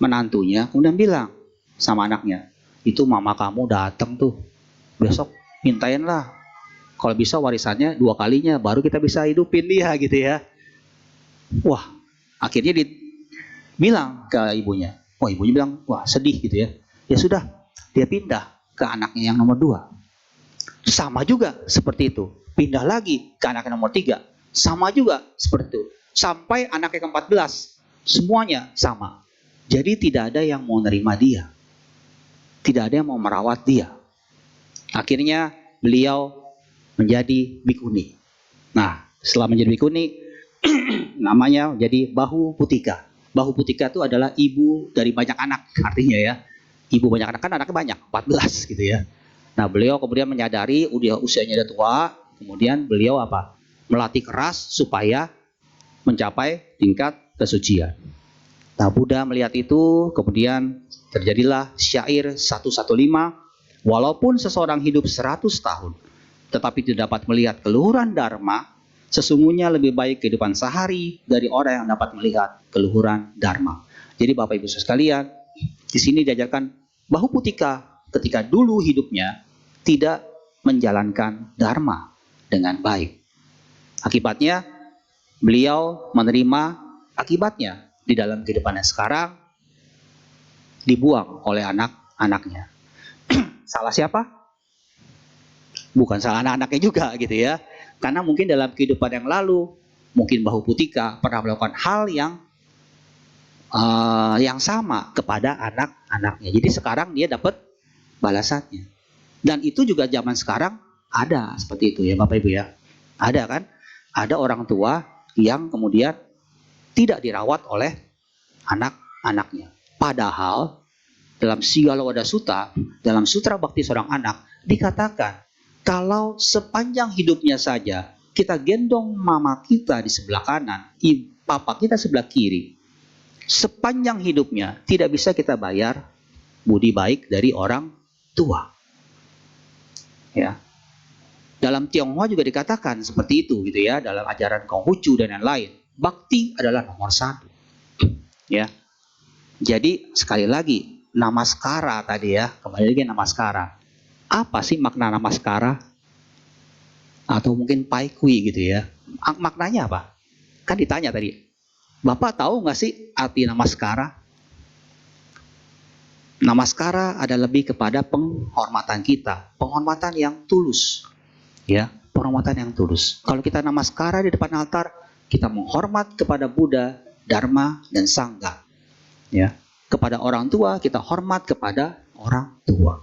menantunya kemudian bilang sama anaknya, "Itu mama kamu datang tuh, besok mintain lah, kalau bisa warisannya 2 kalinya, baru kita bisa hidupin dia," gitu ya. Wah, akhirnya bilang ke ibunya. Wah, ibunya bilang, wah sedih gitu ya. Ya sudah, dia pindah ke anaknya yang nomor 2. Sama juga seperti itu. Pindah lagi ke anak yang nomor 3. Sama juga seperti itu. Sampai anak yang ke-14. Semuanya sama. Jadi tidak ada yang mau nerima dia. Tidak ada yang mau merawat dia. Akhirnya beliau menjadi bikuni. Nah, setelah menjadi bikuni, namanya jadi Bahu Putika. Bahu Putika itu adalah ibu dari banyak anak, artinya ya. Ibu banyak anak, kan anaknya banyak, 14 gitu ya. Nah, beliau kemudian menyadari usianya udah tua, kemudian beliau apa? Melatih keras supaya mencapai tingkat kesucian. Nah, Buddha melihat itu, kemudian terjadilah syair 115, walaupun seseorang hidup 100 tahun, tetapi tidak dapat melihat keluhuran Dharma, sesungguhnya lebih baik kehidupan sehari dari orang yang dapat melihat keluhuran Dharma. Jadi Bapak Ibu sekalian, di sini diajarkan Bahu Putika ketika dulu hidupnya tidak menjalankan Dharma dengan baik. Akibatnya beliau menerima akibatnya di dalam kehidupannya sekarang, dibuang oleh anak-anaknya. Salah siapa? Bukan salah anak-anaknya juga gitu ya. Karena mungkin dalam kehidupan yang lalu, mungkin Bahu Putika pernah melakukan hal yang sama kepada anak-anaknya. Jadi sekarang dia dapat balasannya. Dan itu juga zaman sekarang ada seperti itu ya Bapak Ibu ya. Ada kan? Ada orang tua yang kemudian tidak dirawat oleh anak-anaknya. Padahal dalam Sigalowada Sutta, dalam Sutra Bakti Seorang Anak, dikatakan kalau sepanjang hidupnya saja kita gendong mama kita di sebelah kanan, papa kita sebelah kiri, sepanjang hidupnya tidak bisa kita bayar budi baik dari orang tua. Ya. Dalam Tionghoa juga dikatakan seperti itu gitu ya, dalam ajaran Konghucu dan lain-lain. Bakti adalah nomor 1. Ya. Jadi sekali lagi, namaskara tadi ya, kembali lagi namaskara. Apa sih makna namaskara? atau mungkin paikwi gitu ya. Maknanya apa? Kan ditanya tadi, Bapak tahu nggak sih arti namaskara? Namaskara ada lebih kepada penghormatan kita, penghormatan yang tulus, ya, penghormatan yang tulus. Kalau kita namaskara di depan altar, kita menghormat kepada Buddha, Dharma, dan Sangha, ya. Kepada orang tua, kita hormat kepada orang tua,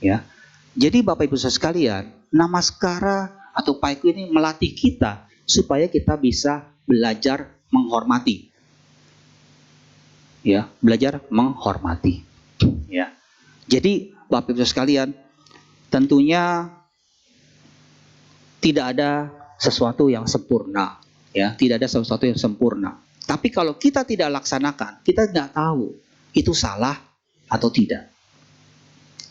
ya. Jadi Bapak Ibu Saudara sekalian, namaskara atau paiku ini melatih kita supaya kita bisa belajar menghormati, ya, belajar menghormati. Ya. Jadi Bapak Ibu sekalian, tentunya tidak ada sesuatu yang sempurna, ya, tidak ada sesuatu yang sempurna. Tapi kalau kita tidak laksanakan, kita nggak tahu itu salah atau tidak.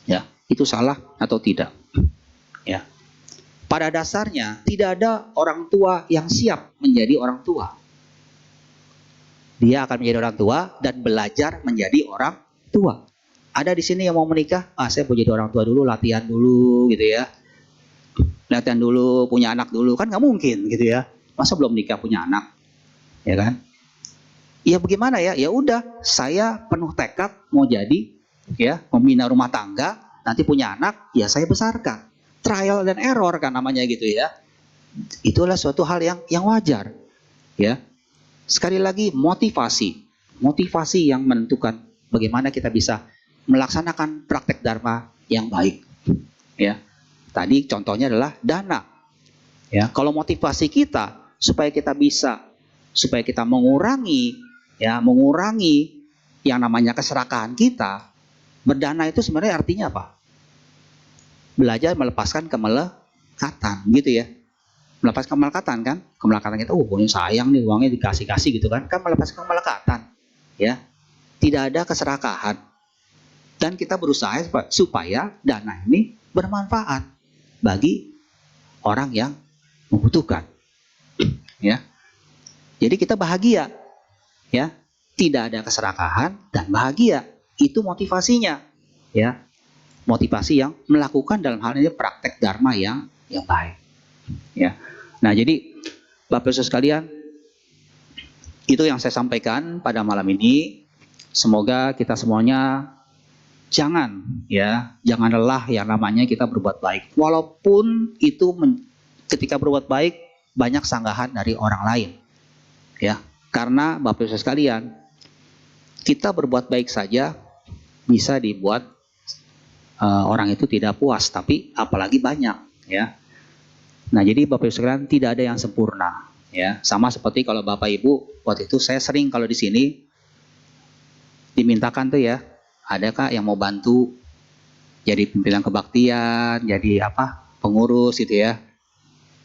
Ya, itu salah atau tidak. Ya. Pada dasarnya tidak ada orang tua yang siap menjadi orang tua. Dia akan menjadi orang tua dan belajar menjadi orang tua. Ada di sini yang mau menikah, saya mau jadi orang tua dulu, latihan dulu gitu ya. Latihan dulu, punya anak dulu, kan nggak mungkin gitu ya. Masa belum nikah punya anak, ya kan? Ya bagaimana ya? Ya udah, saya penuh tekad mau jadi, ya, membina rumah tangga, nanti punya anak, ya saya besarkan. Trial dan error kan namanya gitu ya. Itulah suatu hal yang wajar, ya. Sekali lagi motivasi yang menentukan bagaimana kita bisa melaksanakan praktek dharma yang baik, ya. Tadi contohnya adalah dana, ya. Kalau motivasi kita supaya kita mengurangi yang namanya keserakahan kita, berdana itu sebenarnya artinya apa? Belajar melepaskan kemelekatan, gitu ya. Melepaskan kemelekatan kan? Kemelekatan kita, ini sayang nih uangnya dikasih-kasih gitu kan? Kan melepaskan kemelekatan, ya. Tidak ada keserakahan. Dan kita berusaha supaya dana ini bermanfaat bagi orang yang membutuhkan, ya. Jadi kita bahagia, ya. Tidak ada keserakahan dan bahagia. Itu motivasinya, ya. Motivasi yang melakukan dalam hal ini praktek dharma yang baik, ya. Nah, jadi Bapak Ibu sekalian, itu yang saya sampaikan pada malam ini. Semoga kita semuanya jangan lelah yang namanya kita berbuat baik. Walaupun itu ketika berbuat baik banyak sanggahan dari orang lain, ya. Karena Bapak Ibu sekalian, kita berbuat baik saja bisa dibuat orang itu tidak puas, tapi apalagi banyak, ya. Nah, jadi Bapak Ibu sekalian, tidak ada yang sempurna, ya. Sama seperti kalau Bapak Ibu waktu itu saya sering kalau di sini dimintakan tuh ya, adakah yang mau bantu jadi pimpinan kebaktian, jadi pengurus gitu ya.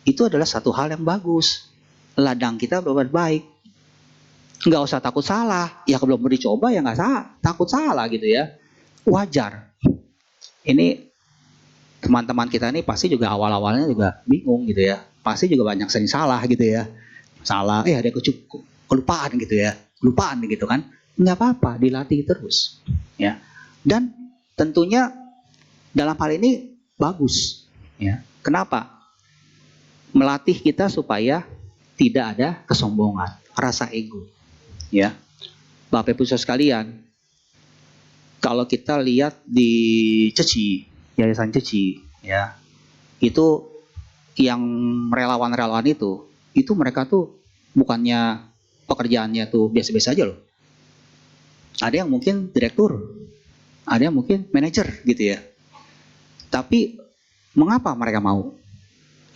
Itu adalah satu hal yang bagus. Ladang kita berbuat baik. Nggak usah takut salah. Ya kalau belum dicoba ya nggak takut salah gitu ya. Wajar. Ini teman-teman kita ini pasti juga awal-awalnya juga bingung gitu ya. Pasti juga banyak sering salah gitu ya. Salah, ada kelupaan gitu ya. Kelupaan gitu kan. Nggak apa-apa, dilatih terus, ya. Dan tentunya dalam hal ini bagus, ya. Kenapa? Melatih kita supaya tidak ada kesombongan, rasa ego, ya. Bapak Ibu sekalian, kalau kita lihat di Ceci, Yayasan Ceci, ya, itu yang relawan-relawan itu mereka tuh bukannya pekerjaannya tuh biasa-biasa aja loh. Ada yang mungkin direktur, ada yang mungkin manajer gitu ya. Tapi mengapa mereka mau?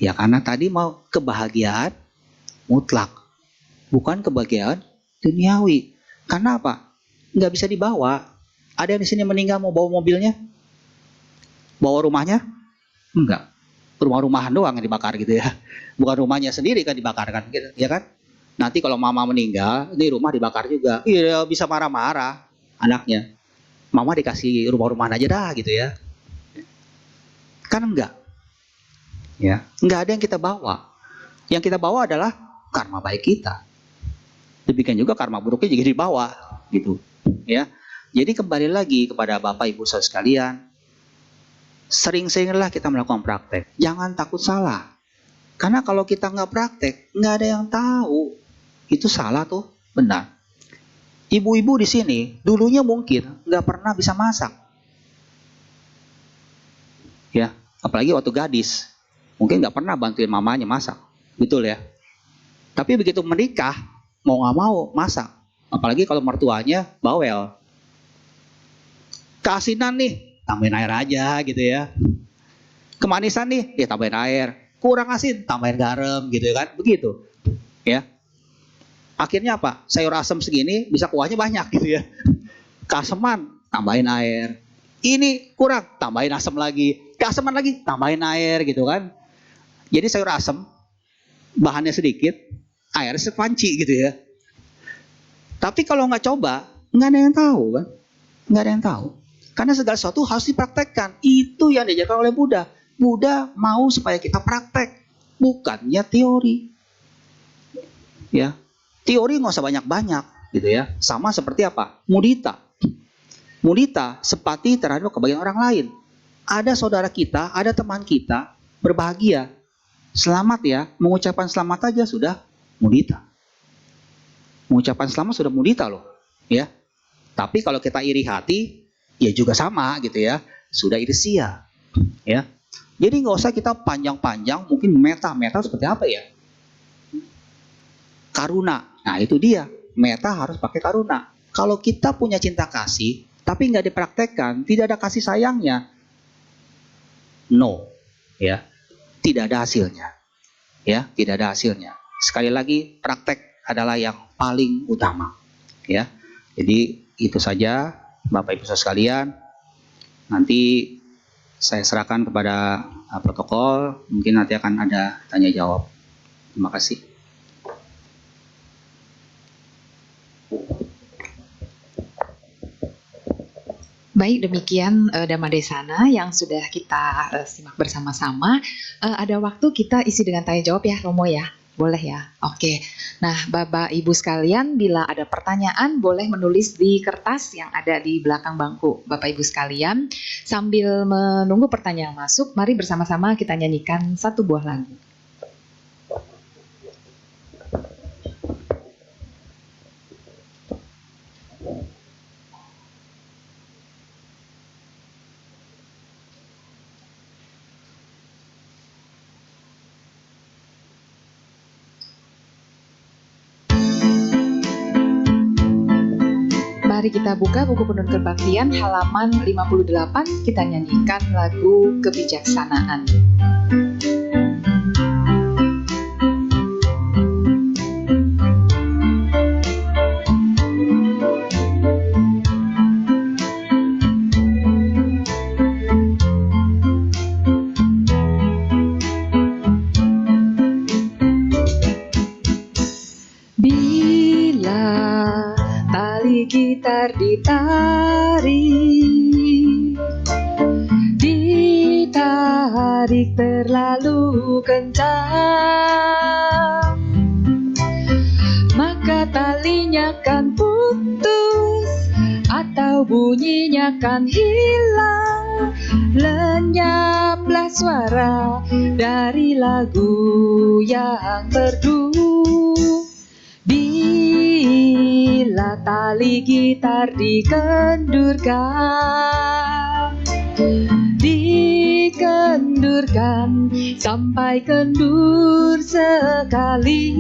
Ya karena tadi mau kebahagiaan mutlak, bukan kebahagiaan duniawi. Karena apa? Nggak bisa dibawa. Ada yang di sini meninggal mau bawa mobilnya? Bawa rumahnya? Enggak. Rumah-rumahan doang yang dibakar gitu ya. Bukan rumahnya sendiri kan dibakar kan, gitu, ya kan? Nanti kalau mama meninggal, ini rumah dibakar juga. Iya, bisa marah-marah anaknya. Mama dikasih rumah-rumahan aja dah gitu ya. Kan enggak. Ya, enggak ada yang kita bawa. Yang kita bawa adalah karma baik kita. Demikian juga karma buruknya juga dibawa gitu, ya. Jadi kembali lagi kepada Bapak Ibu Saudara sekalian, sering-seringlah kita melakukan praktek. Jangan takut salah. Karena kalau kita nggak praktek, nggak ada yang tahu. Itu salah tuh, benar. Ibu-ibu di sini dulunya mungkin nggak pernah bisa masak, ya. Apalagi waktu gadis, mungkin nggak pernah bantuin mamanya masak, betul ya. Tapi begitu menikah, mau nggak mau masak. Apalagi kalau mertuanya bawel. Keasinan nih, tambahin air aja gitu ya. Kemanisan nih, ya tambahin air. Kurang asin, tambahin garam gitu kan, begitu. Ya. Akhirnya apa? Sayur asam segini bisa kuahnya banyak gitu ya. Keaseman, tambahin air. Ini kurang, tambahin asam lagi. Keaseman lagi, tambahin air gitu kan. Jadi sayur asam, bahannya sedikit, airnya sepanci gitu ya. Tapi kalau nggak coba, nggak ada yang tahu kan. Nggak ada yang tahu. Karena segala sesuatu harus dipraktekkan. Itu yang diajarkan oleh Buddha. Buddha mau supaya kita praktek, bukannya teori. Ya, teori nggak usah banyak-banyak, gitu ya. Sama seperti apa? Mudita. Mudita sepati terhadap kebahagiaan orang lain. Ada saudara kita, ada teman kita berbahagia, selamat ya. Mengucapkan selamat aja sudah mudita. Mengucapkan selamat sudah mudita loh, ya. Tapi kalau kita iri hati, ya juga sama, gitu ya. Sudah irsia, ya. Jadi nggak usah kita panjang-panjang, mungkin meta seperti apa ya? Karuna. Nah itu dia, meta harus pakai karuna. Kalau kita punya cinta kasih, tapi nggak dipraktekkan, tidak ada kasih sayangnya, no, ya, tidak ada hasilnya, ya, tidak ada hasilnya. Sekali lagi, praktek adalah yang paling utama, ya. Jadi itu saja, Bapak Ibu sekalian. Nanti saya serahkan kepada protokol, mungkin nanti akan ada tanya jawab. Terima kasih. Baik, demikian Dhammadesana yang sudah kita simak bersama-sama. Ada waktu kita isi dengan tanya jawab ya, Romo ya? Boleh ya? Oke. Nah, Bapak Ibu sekalian, bila ada pertanyaan boleh menulis di kertas yang ada di belakang bangku Bapak Ibu sekalian. Sambil menunggu pertanyaan masuk, mari bersama-sama kita nyanyikan satu buah lagu. Mari kita buka buku penuntun kebaktian halaman 58, kita nyanyikan lagu Kebijaksanaan. Gitar ditarik terlalu kencang, maka talinya kan putus atau bunyinya kan hilang. Lenyaplah suara dari lagu yang merdu. Bila tali gitar dikendurkan sampai kendur sekali,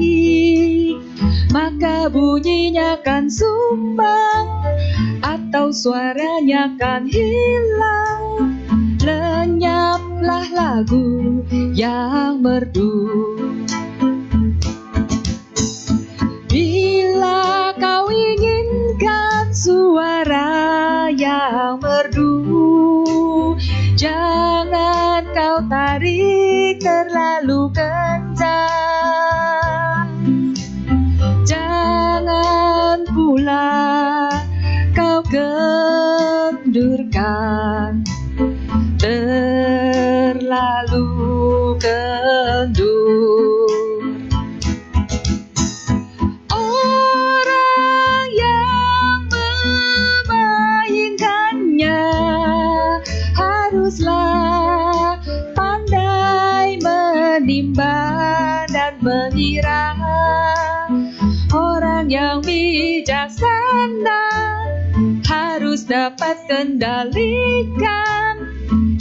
maka bunyinya kan sumbang atau suaranya kan hilang. Lenyaplah lagu yang merdu. Bila kau inginkan suara yang merdu, jangan kau tarik terlalu kencang. Jangan pula kau kendurkan terlalu kendur. Haruslah pandai menimbang dapat kendalikan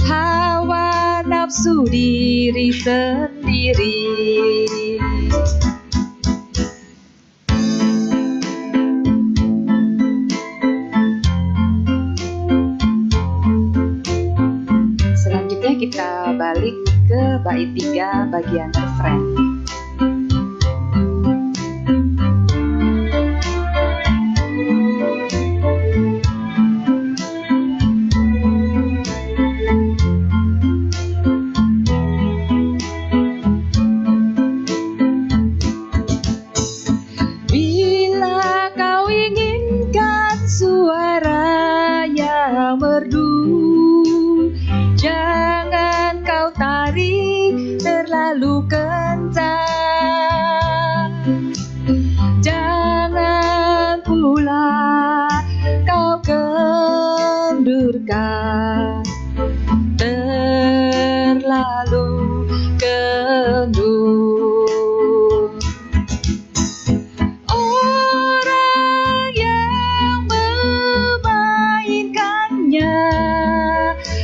hawa nafsu diri sendiri. Selanjutnya kita balik ke bait 3 bagian refrain. Bila kau inginkan suara yang merdu, jangan kau tarik terlalu kencang. Jangan pula kau kendurkan terlalu kendur. Orang yang memainkannya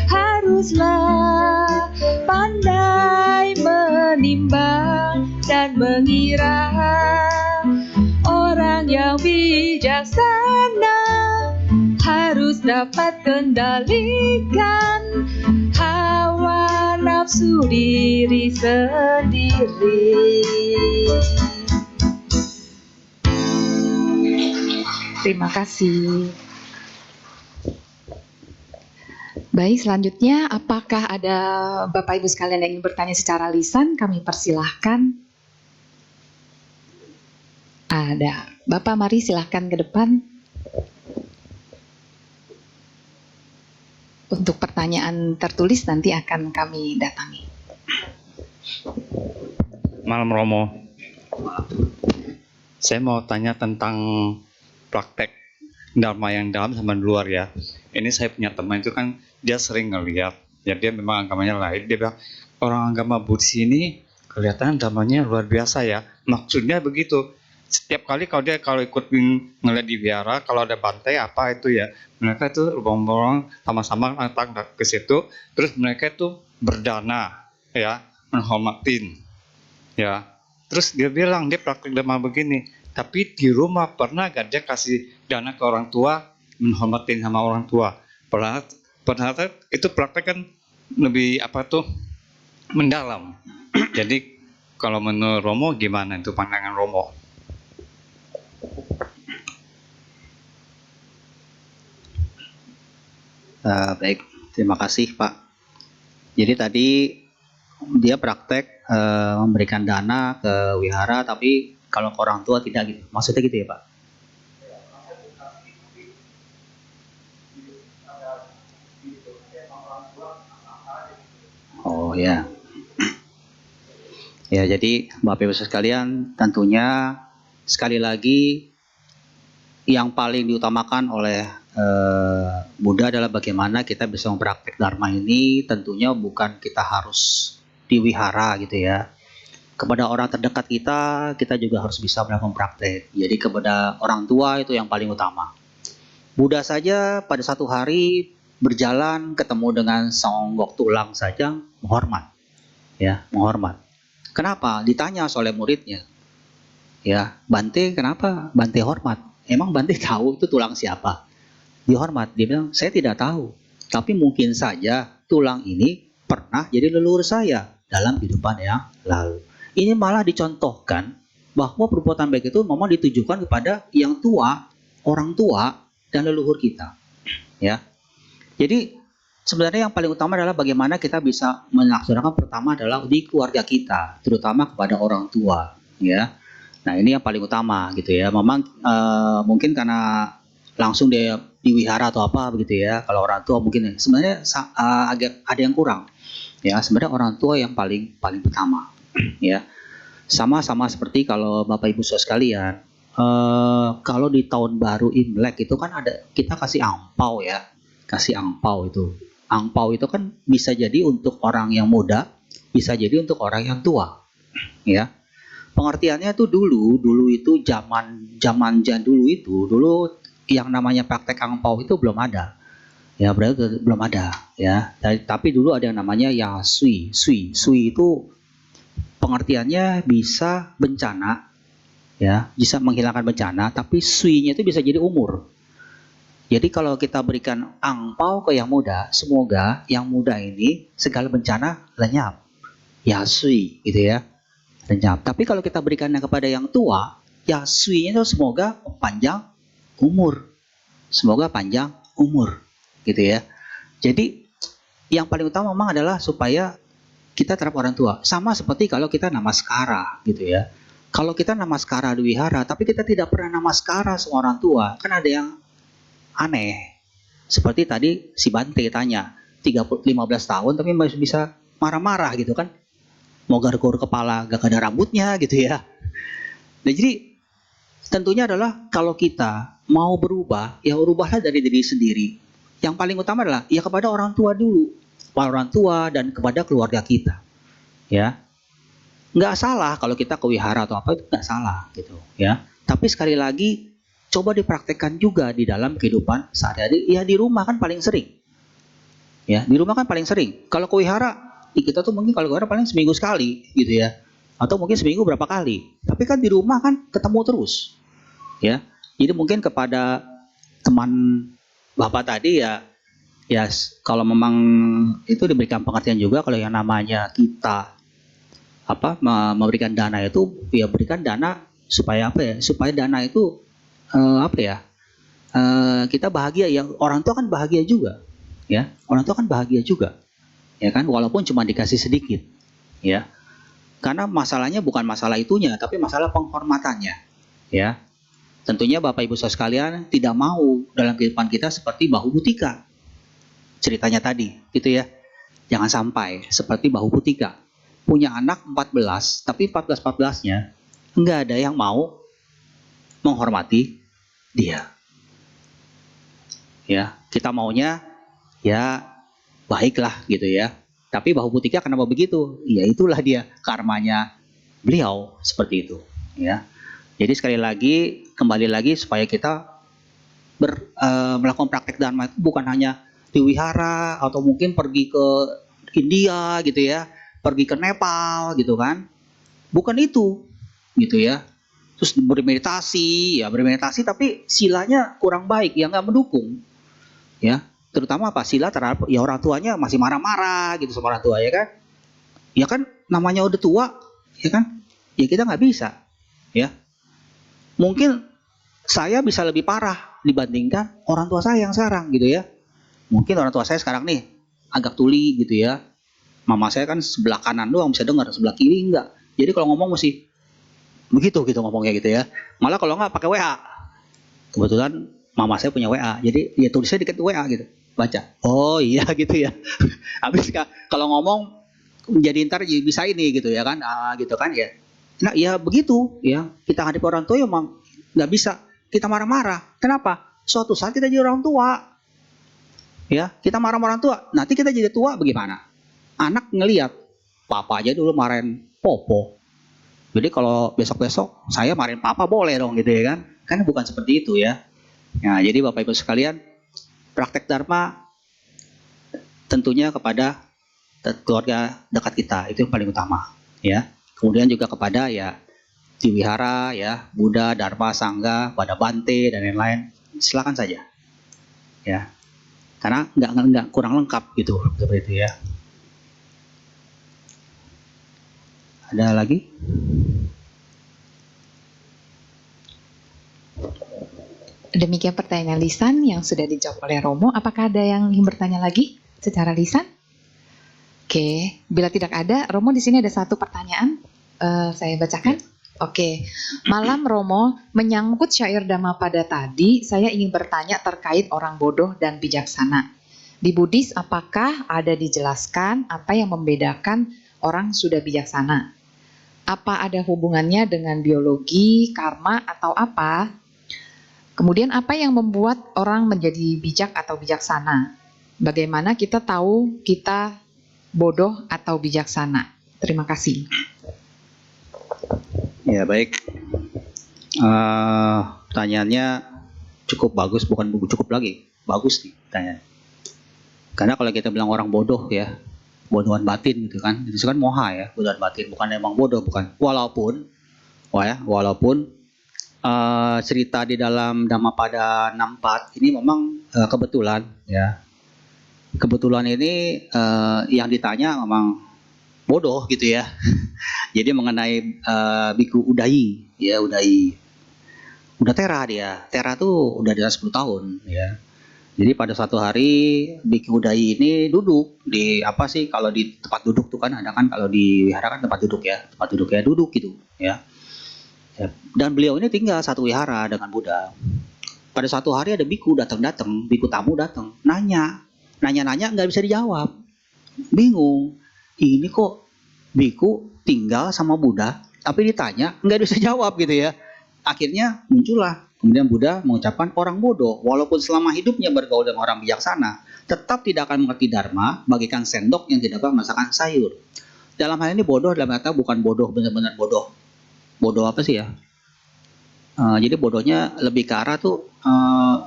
haruslah pandai menimbang dan mengira. Orang yang bijaksana harus dapat kendalikan hawa nafsu diri sendiri. Terima kasih. Baik, selanjutnya apakah ada Bapak Ibu sekalian yang ingin bertanya secara lisan? Kami persilahkan. Ada. Bapak, mari silahkan ke depan. Untuk pertanyaan tertulis nanti akan kami datangi. Malam Romo. Saya mau tanya tentang praktek Dharma yang dalam sama luar ya. Ini saya punya teman itu kan dia sering ngeliat, ya dia memang agamanya lain. Dia bilang orang agama Buddhis ini kelihatan dhamanya luar biasa ya. Maksudnya begitu. Setiap kali kalau ikut ngeliat di wihara, kalau ada bantai apa itu ya, mereka itu borong-borong sama-sama datang ke situ, terus mereka itu berdana ya, menghormatin ya. Terus dia bilang dia praktek dhamma begini, tapi di rumah pernah gak dia kasih dana ke orang tua, menghormatin sama orang tua? Padahal itu praktek kan lebih mendalam. Jadi kalau menurut Romo gimana itu pandangan Romo? Baik, terima kasih Pak. Jadi tadi dia praktek memberikan dana ke wihara, tapi kalau ke orang tua tidak gitu. Maksudnya gitu ya Pak? Oh ya. Ya, jadi Bapak Ibu sekalian, tentunya sekali lagi yang paling diutamakan oleh Buddha adalah bagaimana kita bisa mempraktek Dharma ini. Tentunya bukan kita harus diwihara gitu ya. Kepada orang terdekat kita juga harus bisa melakukan praktek. Jadi kepada orang tua itu yang paling utama. Buddha saja pada satu hari berjalan ketemu dengan songgok tulang saja menghormat. Ya, menghormat. Kenapa? Ditanya oleh muridnya. Ya, Bante kenapa Bante hormat? Emang Bante tahu itu tulang siapa? Dihormat. Dia bilang, saya tidak tahu. Tapi mungkin saja tulang ini pernah jadi leluhur saya dalam kehidupan yang lalu. Ini malah dicontohkan bahwa perbuatan baik itu memang ditujukan kepada yang tua, orang tua, dan leluhur kita. Ya. Jadi sebenarnya yang paling utama adalah bagaimana kita bisa melaksanakan pertama adalah di keluarga kita, terutama kepada orang tua. Ya. Nah ini yang paling utama gitu ya. Memang mungkin karena langsung dia di wihara atau apa begitu ya. Kalau orang tua mungkin sebenarnya agak ada yang kurang. Ya sebenarnya orang tua yang paling pertama. Ya sama seperti kalau Bapak Ibu saudara sekalian. Kalau di tahun baru Imlek itu kan ada kita kasih angpau ya. Kasih angpau itu. Angpau itu kan bisa jadi untuk orang yang muda, bisa jadi untuk orang yang tua. Ya. Pengertiannya tuh dulu itu zaman dulu yang namanya praktek angpau itu belum ada. Ya berarti belum ada ya. Tapi dulu ada yang namanya ya sui. Sui itu pengertiannya bisa bencana ya, bisa menghilangkan bencana, tapi sui-nya itu bisa jadi umur. Jadi kalau kita berikan angpau ke yang muda, semoga yang muda ini segala bencana lenyap. Ya sui gitu ya, lenyap. Tapi kalau kita berikannya kepada yang tua, ya sui-nya itu semoga panjang umur. Semoga panjang umur gitu ya. Jadi yang paling utama memang adalah supaya kita terhadap orang tua. Sama seperti kalau kita namaskara gitu ya. Kalau kita namaskara di wihara, tapi kita tidak pernah namaskara sama orang tua, kan ada yang aneh. Seperti tadi si Bante tanya, 15 tahun tapi masih bisa marah-marah gitu kan. Mau garuk kepala, gak ada rambutnya gitu ya. Nah, jadi tentunya adalah kalau kita mau berubah, ya berubahlah dari diri sendiri. Yang paling utama adalah ya kepada orang tua dulu, orang tua dan kepada keluarga kita. Ya, nggak salah kalau kita ke wihara atau apa, itu nggak salah gitu ya. Tapi sekali lagi coba dipraktekkan juga di dalam kehidupan sehari-hari. Ya di rumah kan paling sering. Ya di rumah kan paling sering. Kalau ke wihara, kita tuh mungkin kalau ke wihara paling seminggu sekali gitu ya. Atau mungkin seminggu berapa kali. Tapi kan di rumah kan ketemu terus. Ya, jadi mungkin kepada teman bapak tadi ya, ya kalau memang itu diberikan pengertian juga kalau yang namanya kita memberikan dana itu ya berikan dana supaya apa ya, supaya dana itu apa ya, kita bahagia ya, orang tua kan bahagia juga ya, orang tua kan bahagia juga ya kan, walaupun cuma dikasih sedikit ya, karena masalahnya bukan masalah itunya tapi masalah penghormatannya ya. Tentunya Bapak Ibu Saudara sekalian tidak mau dalam kehidupan kita seperti Bahu Butika ceritanya tadi gitu ya. Jangan sampai seperti Bahu Butika punya anak 14 tapi 14-14-nya enggak ada yang mau menghormati dia. Ya, kita maunya ya baiklah gitu ya. Tapi Bahu Butika kenapa begitu? Ya itulah dia karmanya beliau seperti itu ya. Jadi sekali lagi, kembali lagi supaya kita melakukan praktek dharma itu bukan hanya di wihara atau mungkin pergi ke India gitu ya, pergi ke Nepal gitu kan, bukan itu gitu ya. Terus bermeditasi, ya bermeditasi tapi silanya kurang baik, ya nggak mendukung ya. Terutama apa, sila terhadap ya orang tuanya masih marah-marah gitu sama orang tua ya kan. Ya kan namanya udah tua ya kan, ya kita nggak bisa ya. Mungkin saya bisa lebih parah dibandingkan orang tua saya yang sekarang gitu ya. Mungkin orang tua saya sekarang nih agak tuli gitu ya. Mama saya kan sebelah kanan doang bisa dengar, sebelah kiri enggak. Jadi kalau ngomong mesti begitu gitu ngomongnya gitu ya. Malah kalau enggak pakai WA. Kebetulan mama saya punya WA. Jadi ya tulisnya dikit WA gitu. Baca. Oh iya gitu ya. Habis kalau ngomong jadi ntar bisa ini gitu ya kan. Gitu kan ya. Nah ya begitu ya, kita hadapi orang tua ya memang nggak bisa kita marah-marah. Kenapa? Suatu saat kita jadi orang tua ya, kita marah orang tua, nanti kita jadi tua bagaimana? Anak ngelihat papa aja dulu marahin popo, jadi kalau besok-besok saya marahin papa boleh dong gitu ya kan. Kan bukan seperti itu ya. Nah jadi Bapak Ibu sekalian, praktek dharma tentunya kepada keluarga dekat kita, itu yang paling utama ya. Kemudian juga kepada ya di wihara ya, Buddha, Dharma, Sangha, pada Bante dan lain-lain, silakan saja ya. Karena nggak kurang lengkap gitu seperti itu ya. Ada lagi? Demikian pertanyaan lisan yang sudah dijawab oleh Romo. Apakah ada yang ingin bertanya lagi secara lisan? Oke, bila tidak ada, Romo di sini ada satu pertanyaan, saya bacakan. Oke, malam Romo, menyangkut syair Dhammapada tadi, saya ingin bertanya terkait orang bodoh dan bijaksana. Di Buddhis, apakah ada dijelaskan apa yang membedakan orang sudah bijaksana? Apa ada hubungannya dengan biologi, karma, atau apa? Kemudian apa yang membuat orang menjadi bijak atau bijaksana? Bagaimana kita tahu kita bodoh atau bijaksana? Terima kasih. Ya baik, pertanyaannya cukup bagus, bukan cukup lagi, bagus nih pertanyaan. Karena kalau kita bilang orang bodoh ya, bodohan batin gitu kan, itu kan moha ya, bodohan batin, bukan emang bodoh, bukan. Walaupun cerita di dalam Dhammapada 64 ini memang kebetulan ya. Kebetulan ini yang ditanya memang bodoh gitu ya. Jadi mengenai Biku Udayi ya, Udayi. Udah tera dia. Tera tuh udah di atas 10 tahun ya. Jadi pada suatu hari Biku Udayi ini duduk di apa sih, kalau di tempat duduk tuh kan ada kan, kalau di wihara kan tempat duduk ya duduk gitu ya. Ya. Dan beliau ini tinggal satu wihara dengan Buddha. Pada suatu hari ada biku datang, biku tamu datang, nanya nggak bisa dijawab, bingung. Ini kok biku tinggal sama Buddha, tapi ditanya nggak bisa jawab gitu ya. Akhirnya muncullah kemudian Buddha mengucapkan orang bodoh, walaupun selama hidupnya bergaul dengan orang bijaksana, tetap tidak akan mengerti dharma bagaikan sendok yang tidak dapat memasakan sayur. Dalam hal ini bodoh dalam kata bukan bodoh benar-benar bodoh. Bodoh apa sih ya? Jadi bodohnya lebih ke arah tuh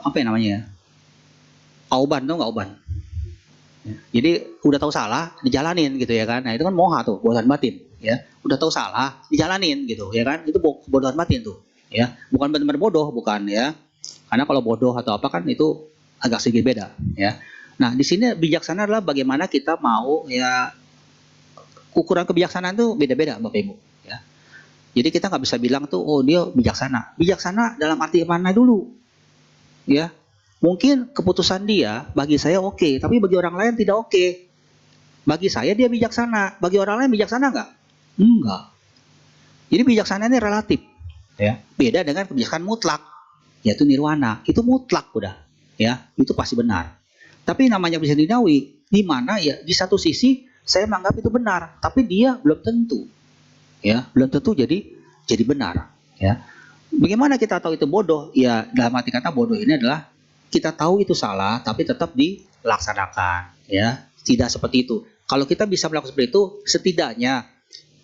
apa ya namanya ya? Auban, tuh nggak auban? Ya. Jadi udah tahu salah, dijalanin gitu ya kan? Nah itu kan moha tuh, bodohan batin. Ya, udah tahu salah, dijalanin gitu ya kan? Itu bodohan batin tuh. Ya, bukan benar-benar bodoh, bukan ya? Karena kalau bodoh atau apa kan itu agak sedikit beda. Ya. Nah di sini bijaksana adalah bagaimana kita mau ya, ukuran kebijaksanaan tuh beda-beda, Bapak Ibu. Jadi kita nggak bisa bilang tuh, oh dia bijaksana. Bijaksana dalam arti mana dulu, ya? Mungkin keputusan dia bagi saya oke, tapi bagi orang lain tidak oke. Bagi saya dia bijaksana, bagi orang lain bijaksana nggak? Enggak. Jadi bijaksana ini relatif, ya. Beda dengan kebijaksanaan mutlak, yaitu nirwana. Itu mutlak udah, ya. Itu pasti benar. Tapi namanya bisa dinawi, di mana ya di satu sisi saya menganggap itu benar, tapi dia belum tentu. Ya, belum tentu jadi benar ya. Bagaimana kita tahu itu bodoh? Ya, dalam arti kata bodoh ini adalah kita tahu itu salah tapi tetap dilaksanakan ya. Tidak seperti itu. Kalau kita bisa melakukan seperti itu, setidaknya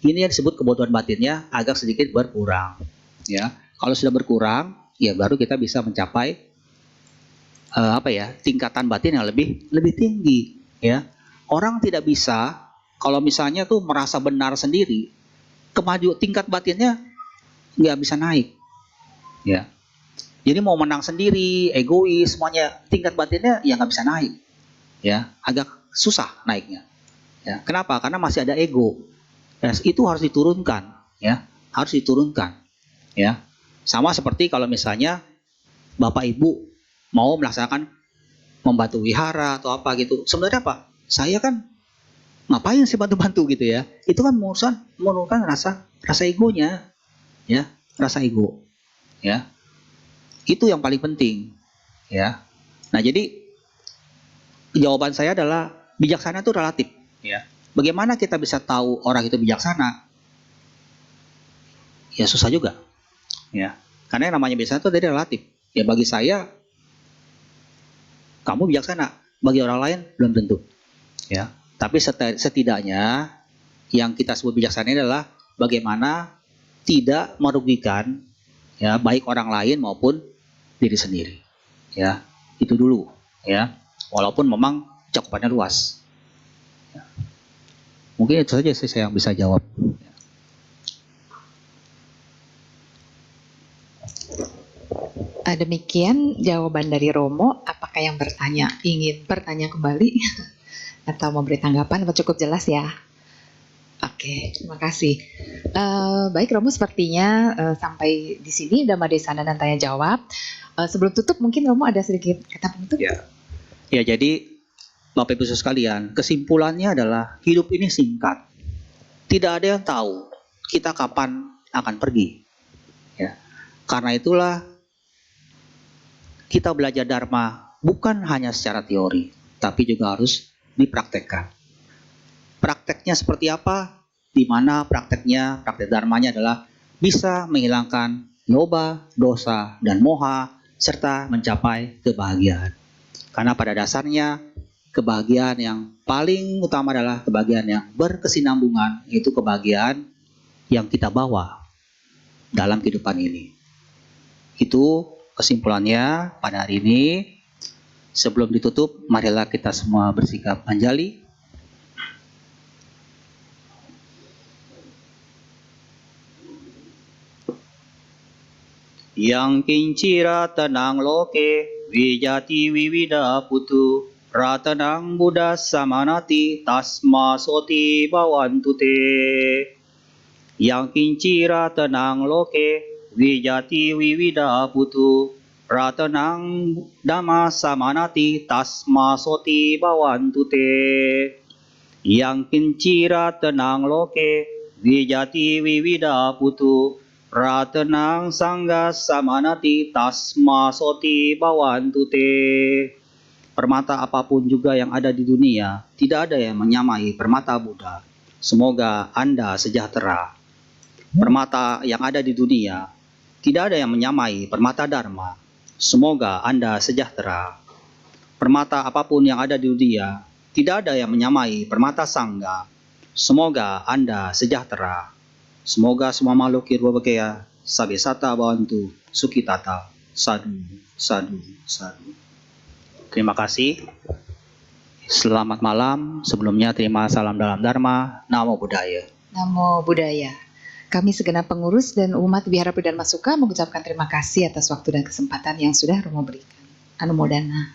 ini yang disebut kebodohan batinnya agak sedikit berkurang ya. Kalau sudah berkurang, ya baru kita bisa mencapai apa ya, tingkatan batin yang lebih tinggi ya. Orang tidak bisa kalau misalnya tuh merasa benar sendiri, tingkat batinnya nggak bisa naik ya. Jadi mau menang sendiri, egois, semuanya tingkat batinnya ya nggak bisa naik ya, agak susah naiknya ya. Kenapa? Karena masih ada ego ya, itu harus diturunkan ya, harus diturunkan ya. Sama seperti kalau misalnya Bapak Ibu mau melaksanakan membantu wihara atau apa gitu, sebenarnya apa? Saya kan ngapain sih bantu-bantu gitu ya? Itu kan menurunkan rasa egonya, ya, rasa ego, ya. Itu yang paling penting, ya. Nah jadi jawaban saya adalah bijaksana itu relatif, ya. Bagaimana kita bisa tahu orang itu bijaksana? Ya susah juga, ya. Karena yang namanya bijaksana itu dari relatif. Ya bagi saya kamu bijaksana, bagi orang lain belum tentu, ya. Tapi setidaknya yang kita sebut bijaksana adalah bagaimana tidak merugikan ya, baik orang lain maupun diri sendiri. Ya, itu dulu ya. Walaupun memang cakupannya luas. Ya. Mungkin itu saja sih saya yang bisa jawab. Demikian jawaban dari Romo. Apakah yang bertanya ingin bertanya kembali atau memberi tanggapan? Atau cukup jelas ya? Oke, terima kasih. Baik Romo, sepertinya sampai di sini Dhammadesana dan tanya jawab. Sebelum tutup mungkin Romo ada sedikit kata penutup? Ya, jadi Bapak Ibu sekalian, kesimpulannya adalah hidup ini singkat. Tidak ada yang tahu kita kapan akan pergi. Ya. Karena itulah kita belajar Dharma bukan hanya secara teori, tapi juga harus dipraktekkan. Prakteknya seperti apa? Di mana praktek Dharmanya adalah bisa menghilangkan loba, dosa, dan moha, serta mencapai kebahagiaan. Karena pada dasarnya, kebahagiaan yang paling utama adalah kebahagiaan yang berkesinambungan, yaitu kebahagiaan yang kita bawa dalam kehidupan ini. Itu kesimpulannya pada hari ini. Sebelum ditutup, marilah kita semua bersikap anjali. Yang kincira tenang loke, wijati wiwida putu, ratanang buddha samanati, tasma soti bawantute. Yang kincira tenang loke, wijati wiwida putu, ratanang dhamma samanati, tasma soti bawantute. Yang kincira tenang loke, wijati wiwida putu, ratanang sangga samanati, tasma soti bawantute. Permata apapun juga yang ada di dunia, tidak ada yang menyamai permata Buddha. Semoga Anda sejahtera. Permata yang ada di dunia, tidak ada yang menyamai permata Dharma. Semoga Anda sejahtera. Permata apapun yang ada di dunia, tidak ada yang menyamai permata Sangga. Semoga Anda sejahtera. Semoga semua makhluk hirup-bekea, sabe sata bawantu, sukitata, sadu, sadu, sadu. Terima kasih. Selamat malam. Sebelumnya terima salam dalam Dharma. Namo Buddhaya. Namo Buddhaya. Kami segenap pengurus dan umat Wihara Pradharma Sukha mengucapkan terima kasih atas waktu dan kesempatan yang sudah Romo berikan. Anumodana.